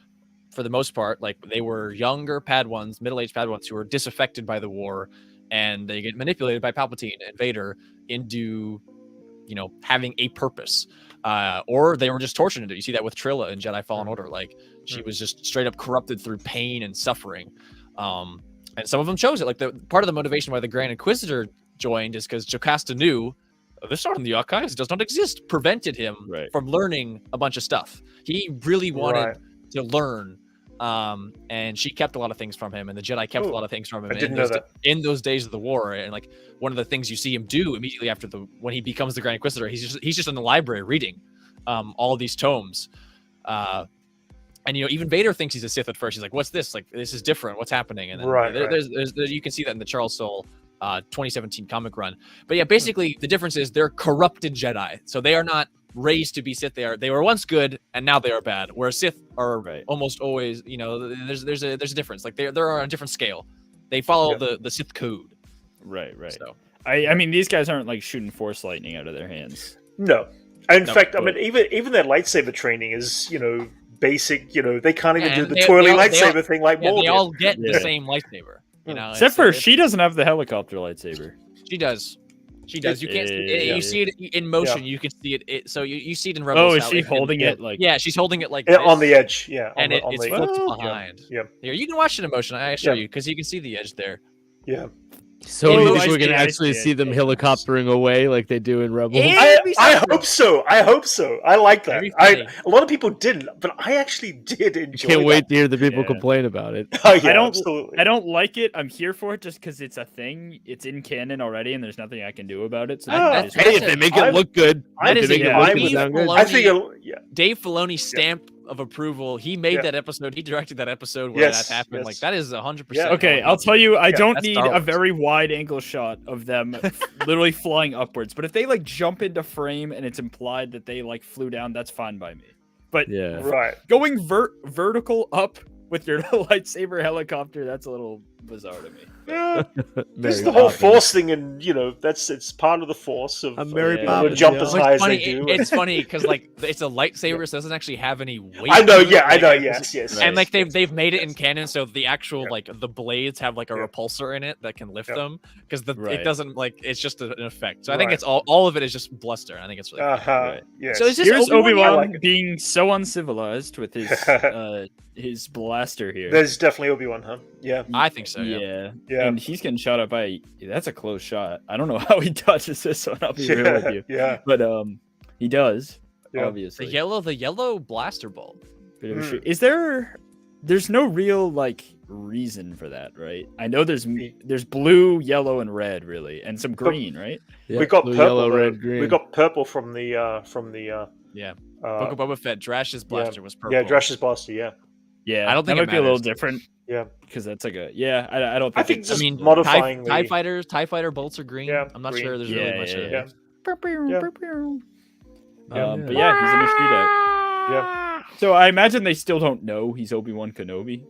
for the most part. Like they were younger Padawans, middle-aged Padawans who were disaffected by the war, and they get manipulated by Palpatine and Vader into, having a purpose. Or they were just tortured into it. You see that with Trilla in Jedi Fallen Order. Like she was just straight up corrupted through pain and suffering. And some of them chose it. Like the part of the motivation why the Grand Inquisitor joined is because Jocasta knew this art in the archives does not exist, prevented him from learning a bunch of stuff. He really wanted to learn. And she kept a lot of things from him, and the Jedi kept a lot of things from him.
I didn't know that.
In those days of the war, and like one of the things you see him do immediately after when he becomes the Grand Inquisitor, he's just in the library reading all these tomes. And even Vader thinks he's a Sith at first. He's like, "What's this? Like, this is different. What's happening?" And then there's you can see that in the Charles Soule 2017 comic run. But yeah, basically the difference is they're corrupted Jedi, so they are not raised to be Sith. They were once good and now they are bad, whereas Sith are almost always, there's a difference. Like they're on a different scale. They follow the Sith code.
Right. So I mean, these guys aren't like shooting force lightning out of their hands.
No. In fact, I mean, even their lightsaber training is, basic. They can't even do the twirly lightsaber thing like Maul.
They all get the same lightsaber.
Except for she doesn't have the helicopter lightsaber.
She does. She does. You can't. You see it in motion. You can see it. So you see it in Rebels.
Oh, is she holding it like?
Yeah, she's holding it like
on the edge. Yeah,
and it's flipped behind.
Yeah.
Here, you can watch it in motion. I assure you, because you can see the edge there.
Yeah.
So
Oh,
you
I
think we're gonna
see, I
actually
see
see
it.
them
Yeah.
helicoptering away like they do in Rebels?
Yeah.
I hope so. I hope so. I like that.
Very funny.
A lot of people didn't, but I actually did enjoy.
Can't wait
that.
to hear the people
Yeah.
complain about it.
Oh yeah,
I don't
absolutely.
I don't like it. I'm here for it just because it's a thing. It's in canon already, and there's nothing I can do about it. So
Ah,
that is
that's
Hey,
a-
if they make it
I'm-
look good,
I'm
if
is
they make
a
it look
fine
and
with
sound good.
I think yeah.
Dave Filoni's stamp of approval. He made
Yeah.
that episode. He directed that episode where
Yes,
that happened.
yes.
Like that is 100%.
Yeah.
okay. I'll tell you, I don't
that's
need
Star
a
Wars.
very wide angle shot of them literally flying upwards. But if they like jump into frame and it's implied that they like flew down, that's fine by me. But
Yeah.
Right.
going vertical up with your lightsaber helicopter, that's a little bizarre to me.
Yeah. This is
Mary
the whole
Poppins.
force thing, and it's part of the force of
I'm Mary
Yeah.
Poppins.
jump
yo.
as
Well,
high
it's
as
funny.
they do.
It's funny because like it's a lightsaber, so it doesn't actually have any weight.
I know.
to it,
Yeah, I
like,
know.
it's-
Yes.
And like
yes.
they've made it in canon, so the actual
Yeah.
like the blades have like a
Yeah.
repulsor in it that can lift
Yeah.
them because it
Right.
doesn't like it's just an effect. So I think
Right.
it's all of it is just bluster. I think it's really.
Uh-huh.
Right.
Yes.
So is this
Here's
Obi-Wan?
Obi-Wan
I like it.
being so uncivilized with his blaster here.
There's definitely Obi-Wan, huh? Yeah.
I think so.
yeah.
Yeah.
Yeah.
And he's getting shot at by. That's a close shot. I don't know how he dodges this one. I'll be real with you,
Yeah.
but he does.
Yeah.
Obviously.
The yellow blaster bolt.
Bit of a
Mm.
shoot. Is there's no real like reason for that, right? I know there's blue, yellow, and red, really, and some green, right?
Yeah,
We got
blue,
purple.
yellow,
though.
red, green.
We got purple from the
Yeah.
uh,
Book of Boba Fett. Drash's blaster was purple.
yeah, Drash's blaster. Yeah.
Yeah,
I don't think
that
it
might be a little
matters.
different.
Yeah.
Because that's like I don't think.
I think
it's-
just
I mean,
modifying
TIE
the
TIE fighter bolts are green.
Yeah,
I'm not
green.
sure there's
Yeah,
really much.
yeah,
of
yeah.
Yeah.
But yeah, he's in a shootout.
Yeah.
So I imagine they still don't know he's Obi-Wan Kenobi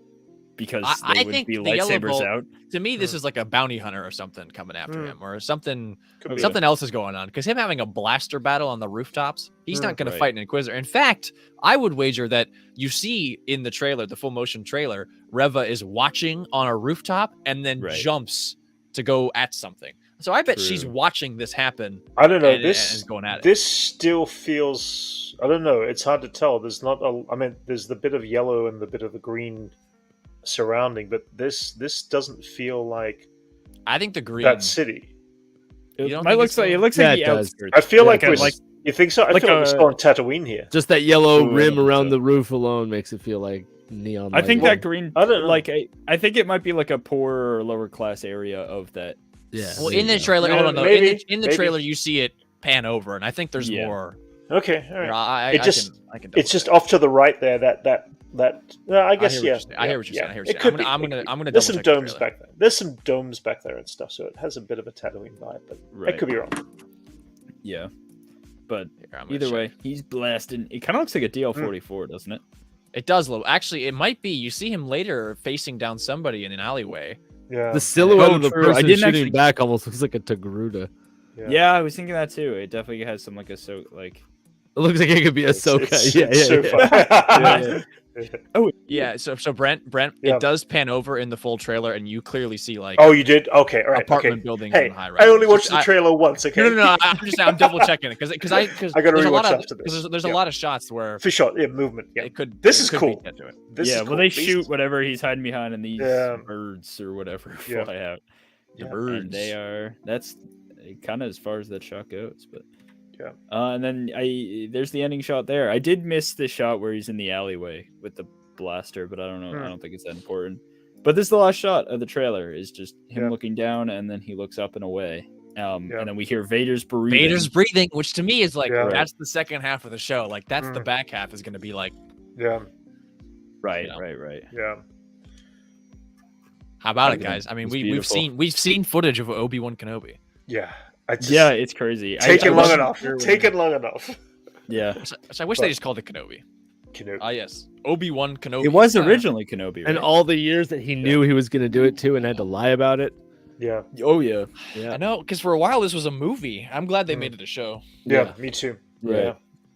because
I
they would
think
be
the yellow
lightsabers
bolt-
out.
To me, this is like a bounty hunter or something coming after
Mm.
him, or something.
Could be.
Something else is going on because him having a blaster battle on the rooftops, he's not going
Right.
to fight an Inquisitor. In fact, I would wager that you see in the trailer, the full motion trailer, Reva is watching on a rooftop and then
Right.
jumps to go at something. So I bet she's
True.
watching this happen.
I don't know.
and
This
is going at it.
This still feels. I don't know. It's hard to tell. There's not. I mean, there's the bit of yellow and the bit of the green surrounding, but this doesn't feel like
I think the green.
that city.
You
It
don't
might
think
look
it's
like
a-
it looks
Yeah,
like
it
the
does.
outskirts.
I feel like
Like
we're.
like
You think so? I
like
feel like we're
a-
still on Tatooine here.
Just that yellow
Ooh, I
rim
don't think
around
so.
the roof alone makes it feel like neon.
I think
lighting.
that green,
I don't know.
like I think it might be like a poorer or lower class area of that.
Yeah.
Well,
there
in
you
the
go.
trailer,
Yeah,
hold on, though.
maybe,
In the
maybe.
trailer, you see it pan over, and I think there's
Yeah.
more.
Okay, all right.
I can.
It's just off to the right there. That. No, I guess yeah.
I hear what you're saying. I hear what
It
you're
could
saying. I'm
be.
gonna
There's
double
some
check the
domes
trailer.
back there. There's some domes back there and stuff, so it has a bit of a Tatooine vibe, but I
Right.
could be wrong.
Yeah, but
Here, I'm gonna
either
check.
way, he's blasting. It kind of looks like a DL-44, doesn't it?
It does look. Actually, it might be. You see him later facing down somebody in an alleyway.
Yeah.
The silhouette
Oh,
of the
true. I
person
didn't
shooting
actually-
back almost looks like a Togruta.
Yeah, I was thinking that too. It definitely has some like a like.
It looks like it could be Ahsoka.
It's so fun.
Yeah. So Brent,
Yeah.
it does pan over in the full trailer, and you clearly see like
Oh, you did? Okay, all right.
apartment
Okay.
buildings
Hey,
and high rise.
I only watched the trailer once. Okay.
No. I'm double checking it because
I gotta
there's a lot
rewatch
of
after this.
there's a
Yeah.
lot of shots where
For sure. Yeah, movement. Yeah.
it could.
This
it
is
could
cool.
be into it.
This
yeah,
is
well,
cool.
they
These-
shoot whatever he's hiding behind, and these
Yeah.
birds or whatever
Yeah.
fly out.
The
Yeah.
birds.
And they are. That's kind of as far as that shot goes, but.
Yeah.
And then there's the ending shot there. I did miss the shot where he's in the alleyway with the blaster, but I don't know. I don't think it's that important. But this is the last shot of the trailer. Is just him
Yeah.
looking down, and then he looks up and away.
Yeah.
And then we hear Vader's breathing.
Vader's breathing, which to me is like
Yeah.
that's the second half of the show. Like that's the
Mm.
back half is going to be like.
Yeah.
Right,
you know.
right.
Yeah.
How about it,
Okay.
guys? I mean,
It's
we've
beautiful.
seen footage of Obi-Wan Kenobi.
Yeah. I just,
Yeah, it's crazy.
Take
I
it long
wasn't
enough.
sure when-
Take it long enough.
Yeah,
Which I wish they just called it Kenobi.
Kenobi.
Ah, yes, Obi-Wan Kenobi.
it was
Ah.
originally Kenobi. Right?
And all the years that he knew he was going to do it too and had to lie about it.
Yeah.
oh yeah,
I know, because for a while this was a movie. I'm glad they
Mm.
made it a show.
Yeah. Me too.
right.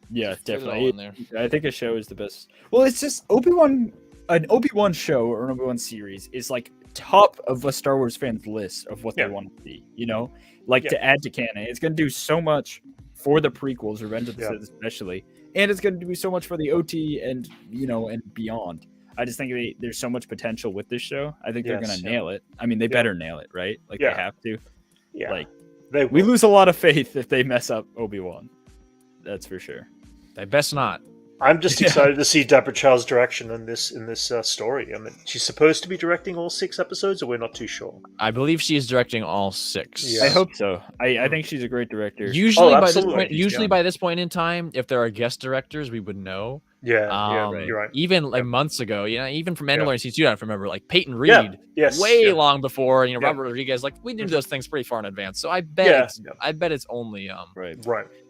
Yeah,
Put it all
definitely.
in there.
I think a show is the best. Well, it's just an Obi-Wan show or an Obi-Wan series is like top of a Star Wars fan's list of what
Yeah.
they want to see. You know, like
Yeah.
to add to canon, it's going to do so much for the prequels, Revenge of the
Yeah.
Sith especially, and it's going to do so much for the OT and and beyond. I just think there's so much potential with this show. I think they're
Yes,
gonna nail it. I mean, they better nail it, right? Like
Yeah.
they have to.
Yeah.
Like
we
we lose a lot of faith if they mess up Obi-Wan. That's for sure.
They best not.
I'm just excited to see Deborah Chow's direction in this story. I mean, she's supposed to be directing all 6 episodes, or we're not too sure.
I believe she is directing all 6.
Yeah.
I hope so. I think she's a great director.
Usually by this
absolutely.
point, by this point in time, if there are guest directors, we would know.
Yeah, you're right.
Even like months ago, even from Mandalorian season 2, I remember like Peyton Reed,
Yeah, yes,
way
yeah.
long before,
Yeah.
Robert Rodriguez. Like we knew those things pretty far in advance. So I bet it's only
Right.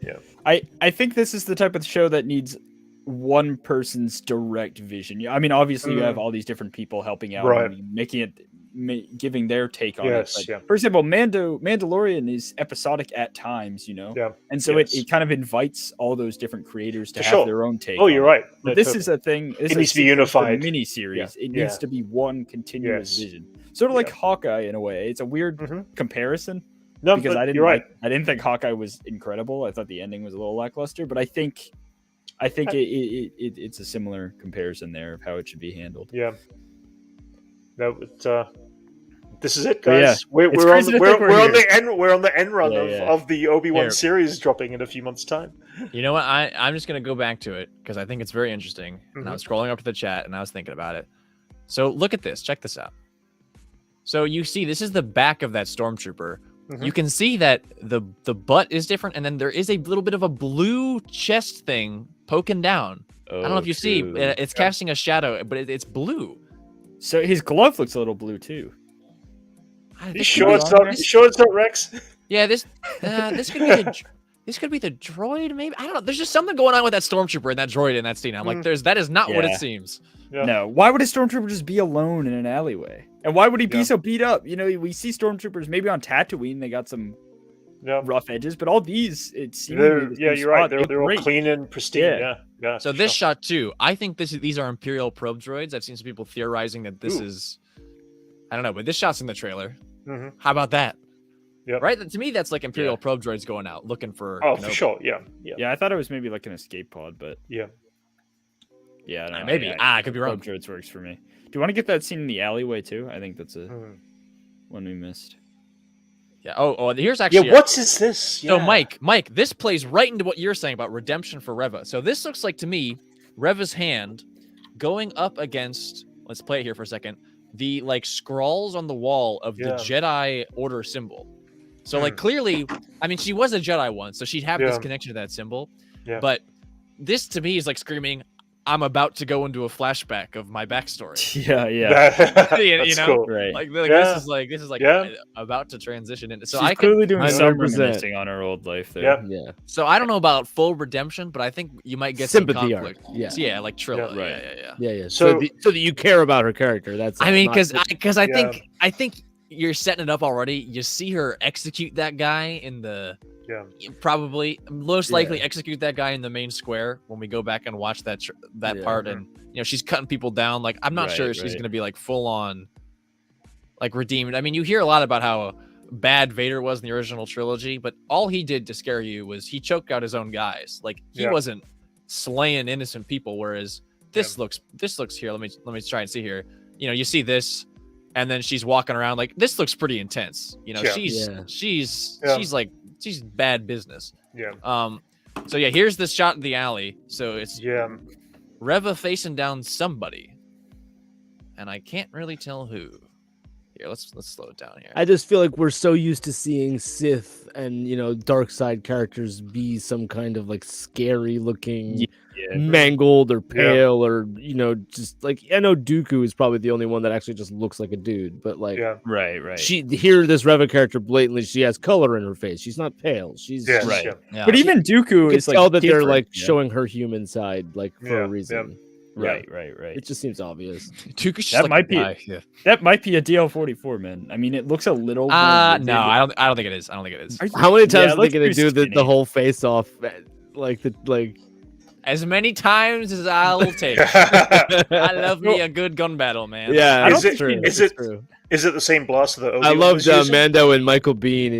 Yeah.
I think this is the type of show that needs one person's direct vision. I mean, obviously you have all these different people helping out,
Right.
and making it, giving their take on
Yes,
it. But
yeah.
for example, Mandalorian is episodic at times,
Yeah.
and so
Yes.
it kind of invites all those different creators to
For
have
sure.
their own take.
Oh, you're right.
But
No,
this
totally.
is a thing.
It needs to be unified.
Mini series.
Yeah.
It needs to be one continuous
Yes.
vision. Sort of like
Yeah.
Hawkeye in a way. It's a weird
Mhm.
comparison.
No,
Because
but
I didn't
you're right.
I didn't think Hawkeye was incredible. I thought the ending was a little lackluster, but I think it's a similar comparison there of how it should be handled.
Yeah. No, this is it,
But yeah,
guys. We're
it's
on
crazy
the,
to think
we're
we're
on the end run
Yeah,
of,
yeah.
of the Obi-Wan
Here.
series dropping in a few months' time.
You know what? I'm just gonna go back to it because I think it's very interesting. And I was scrolling up to the chat and I was thinking about it. So look at this. Check this out. So you see, this is the back of that stormtrooper.
Mhm.
You can see that the butt is different, and then there is a little bit of a blue chest thing poking down. I don't know if you see. It's casting a shadow, but it's blue.
So his glove looks a little blue too.
You sure it's not? You sure it's not Rex?
Yeah, this could be this could be the droid. Maybe I don't know. There's just something going on with that stormtrooper and that droid in that scene. I'm like, that is not what it
Yeah.
seems.
Yeah.
No, why would a stormtrooper just be alone in an alleyway? And why would he be
Yeah.
so beat up? We see stormtroopers maybe on Tatooine, they got some
Yeah.
rough edges, but all these, it seems
Yeah, you're right. They're all clean and pristine.
Yeah.
Yeah.
So
for
this
sure.
shot too, I think these are Imperial probe droids. I've seen some people theorizing that this
Ooh.
is, I don't know, but this shot's in the trailer.
Mhm.
How about that?
Yep.
Right? To me, that's like Imperial probe droids going out looking for.
Oh,
Kenobi.
for sure. Yeah.
Yeah, I thought it was maybe like an escape pod, but
Yeah.
yeah, I don't know.
Maybe. I could be wrong.
Probe droids works for me. Do you want to get that scene in the alleyway too? I think that's a
Mhm.
one we missed.
Yeah. Oh, here's actually.
Yeah. What is this?
So
Yeah.
Mike, this plays right into what you're saying about redemption for Reva. So this looks like to me, Reva's hand going up against. Let's play it here for a second. The like scrawls on the wall of the
Yeah.
Jedi Order symbol. So like clearly, I mean, she was a Jedi once, so she'd have this
Yeah.
connection to that symbol.
Yeah.
But this to me is like screaming, "I'm about to go into a flashback of my backstory."
Yeah.
You
That's
know?
cool.
Right.
Like
Yeah.
this is like
Yeah.
about to transition into. So
She's
I could,
clearly doing some
100%.
reminiscing on her old life there.
Yeah.
Yeah.
so I don't know about full redemption, but I think you might get
Sympathy
some
arc.
conflict.
Yeah.
So yeah, like Trilla.
Yeah, right.
Yeah.
Yeah, yeah.
So-
So that you care about her character. That's
I mean,
not
because
just-
I think you're setting it up already. You see her execute that guy in the probably most likely execute that guy in the main square when we go back and watch that
Yeah.
part, and she's cutting people down. Like I'm not sure if she's gonna be like full on like redeemed. I mean, you hear a lot about how bad Vader was in the original trilogy, but all he did to scare you was he choked out his own guys. Like he wasn't slaying innocent people. Whereas this looks here. Let me try and see here. You see this, and then she's walking around like this looks pretty intense. She's bad business.
Yeah.
So yeah, here's this shot in the alley. So it's
Yeah.
Reva facing down somebody, and I can't really tell who. Here, let's slow it down here.
I just feel like we're so used to seeing Sith and dark side characters be some kind of like scary looking, mangled or pale or just like I know Dooku is probably the only one that actually just looks like a dude, but like
Right.
this Reva character blatantly she has color in her face. She's not pale. She's
Yes,
Right.
yeah.
Yeah.
But even Dooku
you can
is like
tell that they're
different,
like
yeah.
showing her human side like for a reason.
Right.
It just seems obvious.
Dooku's just
That
like
might
a
be-
guy. Yeah.
That might be a DL-44, man. I mean, it looks a little.
No, I don't think it is. I don't think it is.
How many times are they
looks
gonna
pretty
do the
skinny.
whole face off? Like
as many times as I'll take. I love me a good gun battle, man.
Yeah,
Is
that's
it-
true.
is
that's
it-
true.
Is it the same blaster that
I
Obi-Wan
loved
was using?
Mando and Michael Biehn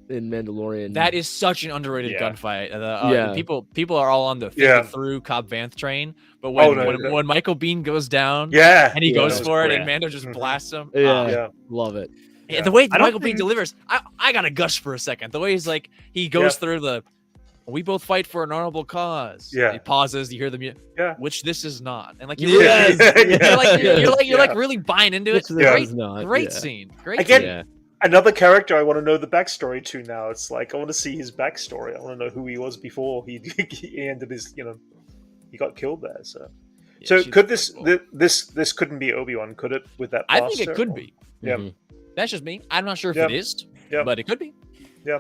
in Mandalorian.
That is such an underrated
Yeah.
gunfight.
Yeah.
People are all on the fake
Yeah.
it through Cobb Vanth train, but when,
Oh, no.
when Michael Bean goes down
Yeah.
and he
Yeah.
goes
That was
for it
great.
and Mando just
Mhm.
blasts him.
Yeah.
Yeah.
love it.
Yeah, the way
I don't
Michael Bean
think-
delivers, I gotta gush for a second. The way he's like, he goes through the, we both fight for an honorable cause.
Yeah.
He pauses, you hear the music,
Yeah.
which this is not, and like you
Yes.
you're like really buying into it.
Which this
Great,
is not,
great
yeah.
scene. Great
Again,
scene.
Yeah.
Another character I want to know the backstory to now. It's like I want to see his backstory. I want to know who he was before he ended his. He got killed there. So,
Yeah,
so
she's
could this
cool.
this couldn't be Obi-Wan, could it? With that,
I think it
blaster?
could be.
Yeah.
Mhm.
That's just me. I'm not sure if
Yeah.
it is,
Yeah.
but it could be.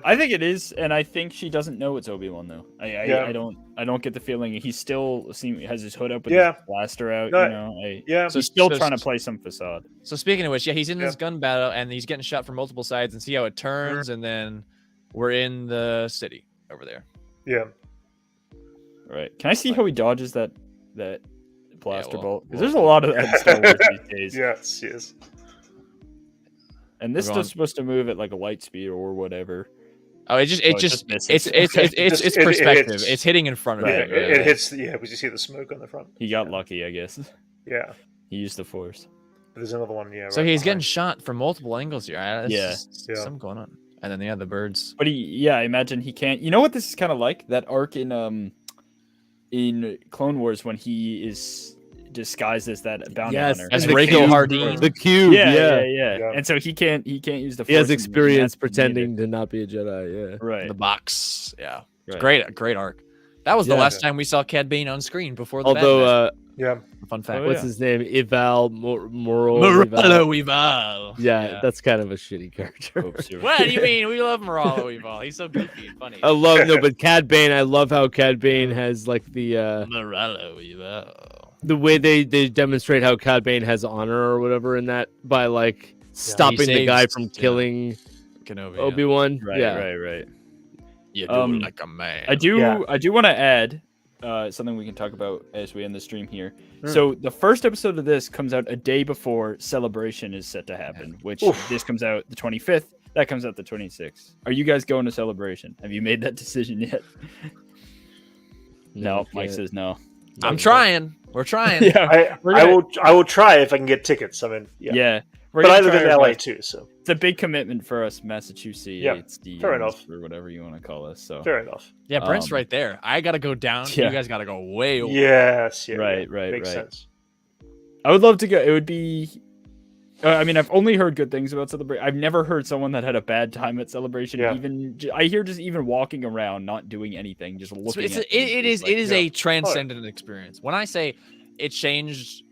I think it is, and I think she doesn't know it's Obi-Wan though.
Yeah.
I don't get the feeling he still has his hood up with
Yeah.
his blaster out.
No, Yeah.
So
He's still
so-
trying to play some facade.
So speaking of which, yeah, he's in this
Yeah.
gun battle and he's getting shot from multiple sides, and see how it turns, and then we're in the city over there.
Yeah.
Right? Can I see how he dodges that blaster
well,
bolt? Because there's a lot of that in Star Wars these days.
Yes. Yes.
And this
We're
is
going-
supposed to move at like a light speed or whatever.
Oh, it
Oh,
just
misses.
it's
Just- it
perspective.
hits.
It's hitting in front of
Right,
it.
Yeah, it hits. Yeah, because you see the smoke on the front.
He got lucky, I guess.
Yeah.
He used the force.
There's another one. Yeah.
So
right
he's getting
behind.
shot from multiple angles here.
Yeah.
Yeah.
Something going on. And then the birds.
But I imagine he can't. You know what this is kind of like? That arc in Clone Wars when he is disguised as that bounty
Yes,
hunter.
As
the
Rachel
cube,
Hardin.
The cube.
Yeah.
Yeah.
And so he can't use the force.
He has
and
experience
that's needed.
pretending to not be a Jedi. Yeah.
Right.
The box. Yeah. It's
Right.
great arc. That was the
Yeah.
last time we saw Cad Bane on screen before the
Although,
Yeah.
fun fact.
Oh,
what's
yeah.
his name? Ival Moralo.
Moralo Weevil.
Yeah, that's kind of a shitty character.
Oops, you're
What
right.
do you mean? We love Moralo Weevil. He's so goofy and funny.
I love but Cad Bane. I love how Cad Bane has like
Moralo Weevil.
the way they demonstrate how Cad Bane has honor or whatever in that by like stopping the guy
saves,
from
yeah.
killing
Kenobi.
Obi-Wan.
Right,
yeah.
right.
You do like a man.
I do
Yeah.
want to add something we can talk about as we end the stream here.
Hmm.
So the first episode of this comes out a day before Celebration is set to happen, which
Oof.
this comes out the 25th. That comes out the 26th. Are you guys going to Celebration? Have you made that decision yet? No, Mike
can't.
says no.
I'm trying. We're trying.
Yeah, we're
I
gonna-
will try if I can get tickets. I mean, yeah.
yeah. We're
But I
gonna
live in
try our
LA
best.
too, so
It's a big commitment for us, Massachusetts.
fair enough.
or whatever you want to call us. So
fair enough.
Yeah, Brent's
Um,
right there. I gotta go down.
yeah.
You guys gotta go way over.
Yes. Yeah.
Right,
yeah.
right,
Makes
right.
sense.
I would love to go. It would be. I mean, I've only heard good things about Celebration. I've never heard someone that had a bad time at Celebration.
Yeah.
I hear just even walking around, not doing anything, just
So
looking.
it's
at
it is
like,
a transcendent experience. When I say it changed,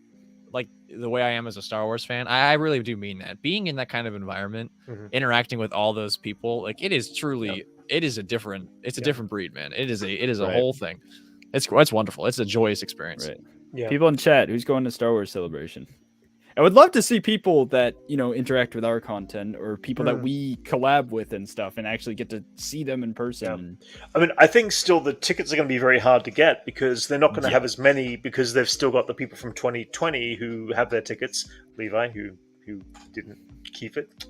like the way I am as a Star Wars fan, I really do mean that. Being in that kind of environment,
Mhm.
interacting with all those people, like it is truly, it is a different breed, man. It is a
Right.
whole thing. It's wonderful. It's a joyous experience.
Right.
Yeah.
People in chat, who's going to Star Wars Celebration? I would love to see people that interact with our content or people that
Mm.
we collab with and stuff, and actually get to see them in person.
I mean, I think still the tickets are going to be very hard to get because they're not going to
Yeah.
have as many because they've still got the people from 2020 who have their tickets. Levi, who didn't keep it.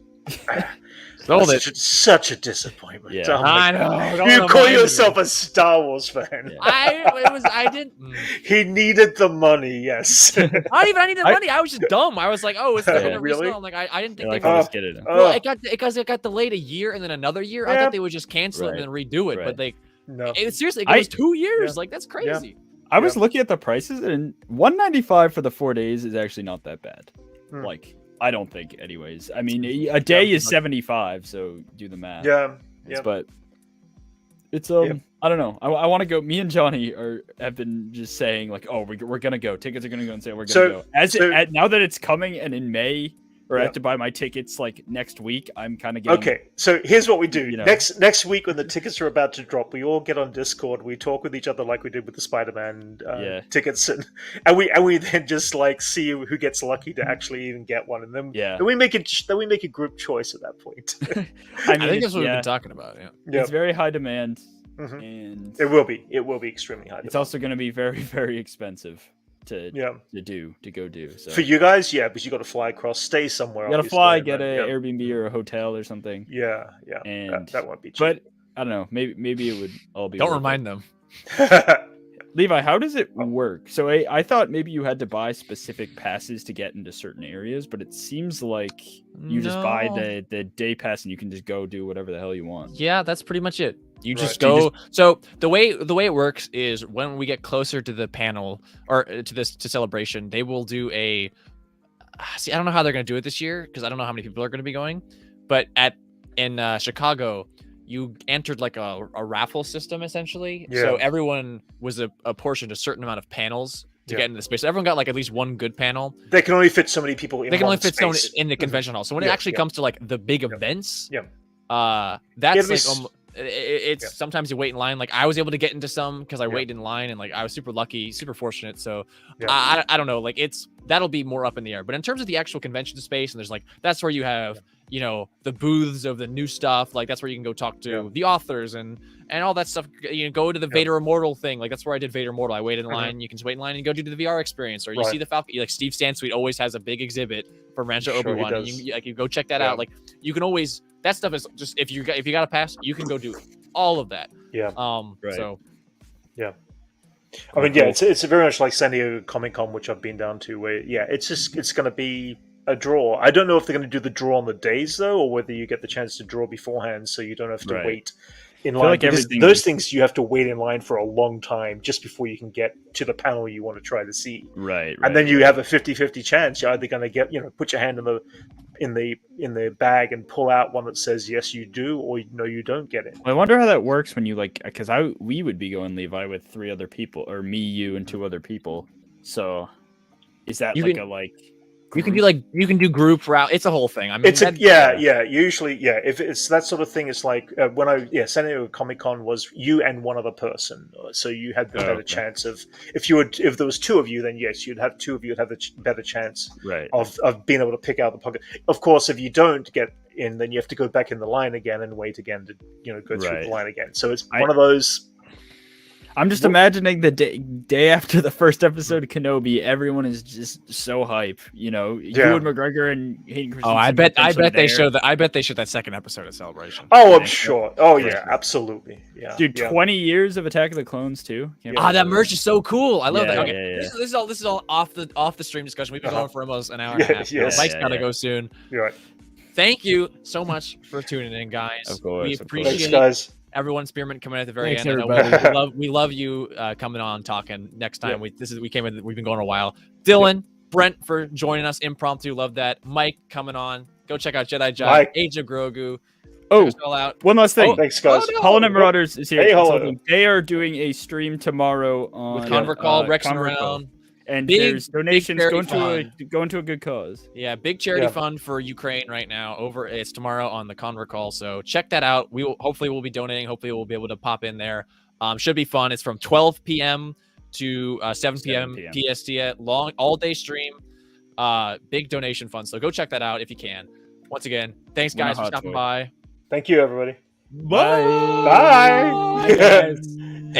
Sold
That's
it.
such a disappointment.
Yeah.
Oh my
I know.
God.
don't
You
remind
call
me.
yourself a Star Wars fan.
Yeah.
I didn't.
He needed the money. Yes.
I needed money. I was just dumb. I was like, oh, it's
Yeah.
gonna
Really?
I'm like, I didn't
They're
think
like,
they
"Oh,
were.
let's get it.
Well, it got delayed a year and then another year. I
Yeah.
thought they would just cancel it and then redo it,
Right.
but they
no.
seriously, it
I-
goes 2 years.
Yeah.
Like that's crazy.
I was looking at the prices, and $195 for the 4 days is actually not that bad.
Hmm.
Like, I don't think, anyways. I mean, a day
Yeah.
is 75, so do the math.
Yeah.
It's-
Yeah.
But it's
Yeah.
I don't know. I want to go. Me and Johnny have been just saying like, oh, we're gonna go. Tickets are gonna go and say we're gonna go. Now that it's coming and in May, or I
Yeah.
have to buy my tickets like next week, I'm kind of getting.
Okay, so here's what we do.
You know.
Next week when the tickets are about to drop, we all get on Discord. We talk with each other like we did with the Spider-Man tickets, and we then just like see who gets lucky to actually even get one, and then
Yeah.
then we make a group choice at that point.
I
I
mean,
think
it's,
that's what we've
yeah,
been talking about. Yeah.
Yeah.
it's very high demand. and
It will be extremely high.
it's also going to be very, very expensive to
Yeah.
to go do. So
For you guys, yeah, because you got to fly across, stay somewhere.
you got to
obviously,
fly,
and
get
then-
an Airbnb or a hotel or something.
Yeah.
And
That won't be cheap.
But I don't know. Maybe it would all be.
Don't
worth
remind
it.
them.
Levi, how does it work? So I thought maybe you had to buy specific passes to get into certain areas, but it seems like you just buy
No.
the day pass and you can just go do whatever the hell you want.
Yeah, that's pretty much it. You just
Right.
So you
go. So the way it works is when we get closer to the panel or to celebration, they will do a. See, I don't know how they're going to do it this year because I don't know how many people are going to be going. But in Chicago, you entered like a raffle system essentially. So
Yeah.
everyone was apportioned a certain amount of panels to
Yeah.
get into the space. So everyone got like at least one good panel.
They can only fit so many people in
They can only
one
fit someone
space.
in the convention hall. So when it
Yeah,
actually
yeah.
comes to like the big events,
Yeah.
that's
It'll be
like it's
Yeah.
sometimes you wait in line. Like I was able to get into some because I
Yeah.
waited in line and like I was super lucky, super fortunate. So
Yeah.
I don't know, like that'll be more up in the air. But in terms of the actual convention space, and there's like that's where you have the booths of the new stuff. Like that's where you can go talk to
Yeah.
the authors and all that stuff. You know, go to the Vader Immortal thing. Like that's where I did Vader Immortal. I waited in line. You can just wait in line and go do the VR experience, or you
Right.
see the Falcon. Like Steve Sansweet always has a big exhibit from Rancho
Sure he
Obi-Wan. And
does.
you go check that
Yeah.
out. Like you can always that stuff is just if you got a pass, you can go do all of that.
Yeah.
Right.
So
I mean, yeah, it's very much like San Diego Comic Con, which I've been down to. Where it's going to be a draw. I don't know if they're going to do the draw on the days though, or whether you get the chance to draw beforehand, so you don't have to
Right.
wait in
feel
line.
like
Because
everything-
those things you have to wait in line for a long time just before you can get to the panel you want to try to see.
Right.
And then you have a 50-50 chance. You're either going to get put your hand in the bag and pull out one that says yes you do, or no you don't get it.
I wonder how that works when you because we would be going Levi with 3 other people, or me, you, and 2 other people. So is that
You
like
can-
a like?
you can do group route. It's a whole thing. I mean,
It's usually if it's that sort of thing. It's like San Diego Comic Con was you and one other person, so you had the better
okay.
chance of if there was 2 of you, then yes, you'd have 2 of you would have the better chance
Right.
of being able to pick out the pocket. Of course, if you don't get in, then you have to go back in the line again and wait again to go through
Right.
the line again. So it's one of those.
I'm just imagining the day after the first episode of Kenobi, everyone is just so hype.
Yeah.
Ewan McGregor and Hayden Christensen.
I bet they
show
show that second episode of Celebration.
Oh, I'm
Yeah.
sure. Oh
Yeah.
yeah, absolutely. Yeah,
Dude,
yeah.
20 years of Attack of the Clones too. Can't
Ah, that
believe
merch is so cool. I love
Yeah,
that. Okay,
yeah, yeah.
This is all off the stream discussion. We've been
Uh-huh.
going for almost an hour and a half.
Yes.
Mike's
Yeah,
gotta
yeah.
go soon.
You're right.
Thank you so much for tuning in, guys.
Of course,
We
of course.
appreciate
Thanks, guys.
everyone spearmint coming at the very
Thanks,
end. I know
everybody.
we love you coming on talking next time.
Yeah.
We've been going a while. Dylan, Brent for joining us impromptu, love that. Mike coming on. Go check out Jedi Jive,
Mike.
Age of Grogu.
Oh,
Check us all out.
one last thing.
Thanks, guys.
Oh, no.
Hollow Knight Marauders is here.
Hey, Hollow
consulting. They are doing a stream tomorrow on
With Convert Call, Rexing
Convert Call.
around.
and
Big-
there's donations
big
going
charity
to a good cause.
Yeah, big charity
Yeah.
fund for Ukraine right now. It's tomorrow on the Convert Call, so check that out. Hopefully we'll be donating. Hopefully we'll be able to pop in there. Should be fun. It's from 12 p.m. to 7 p.m.
7
PST. Long all day stream. Big donation fund. So go check that out if you can. Once again, thanks
Win a
guys for
hot
stopping
toy.
by.
Thank you, everybody.
Bye.
Bye.
Bye, guys.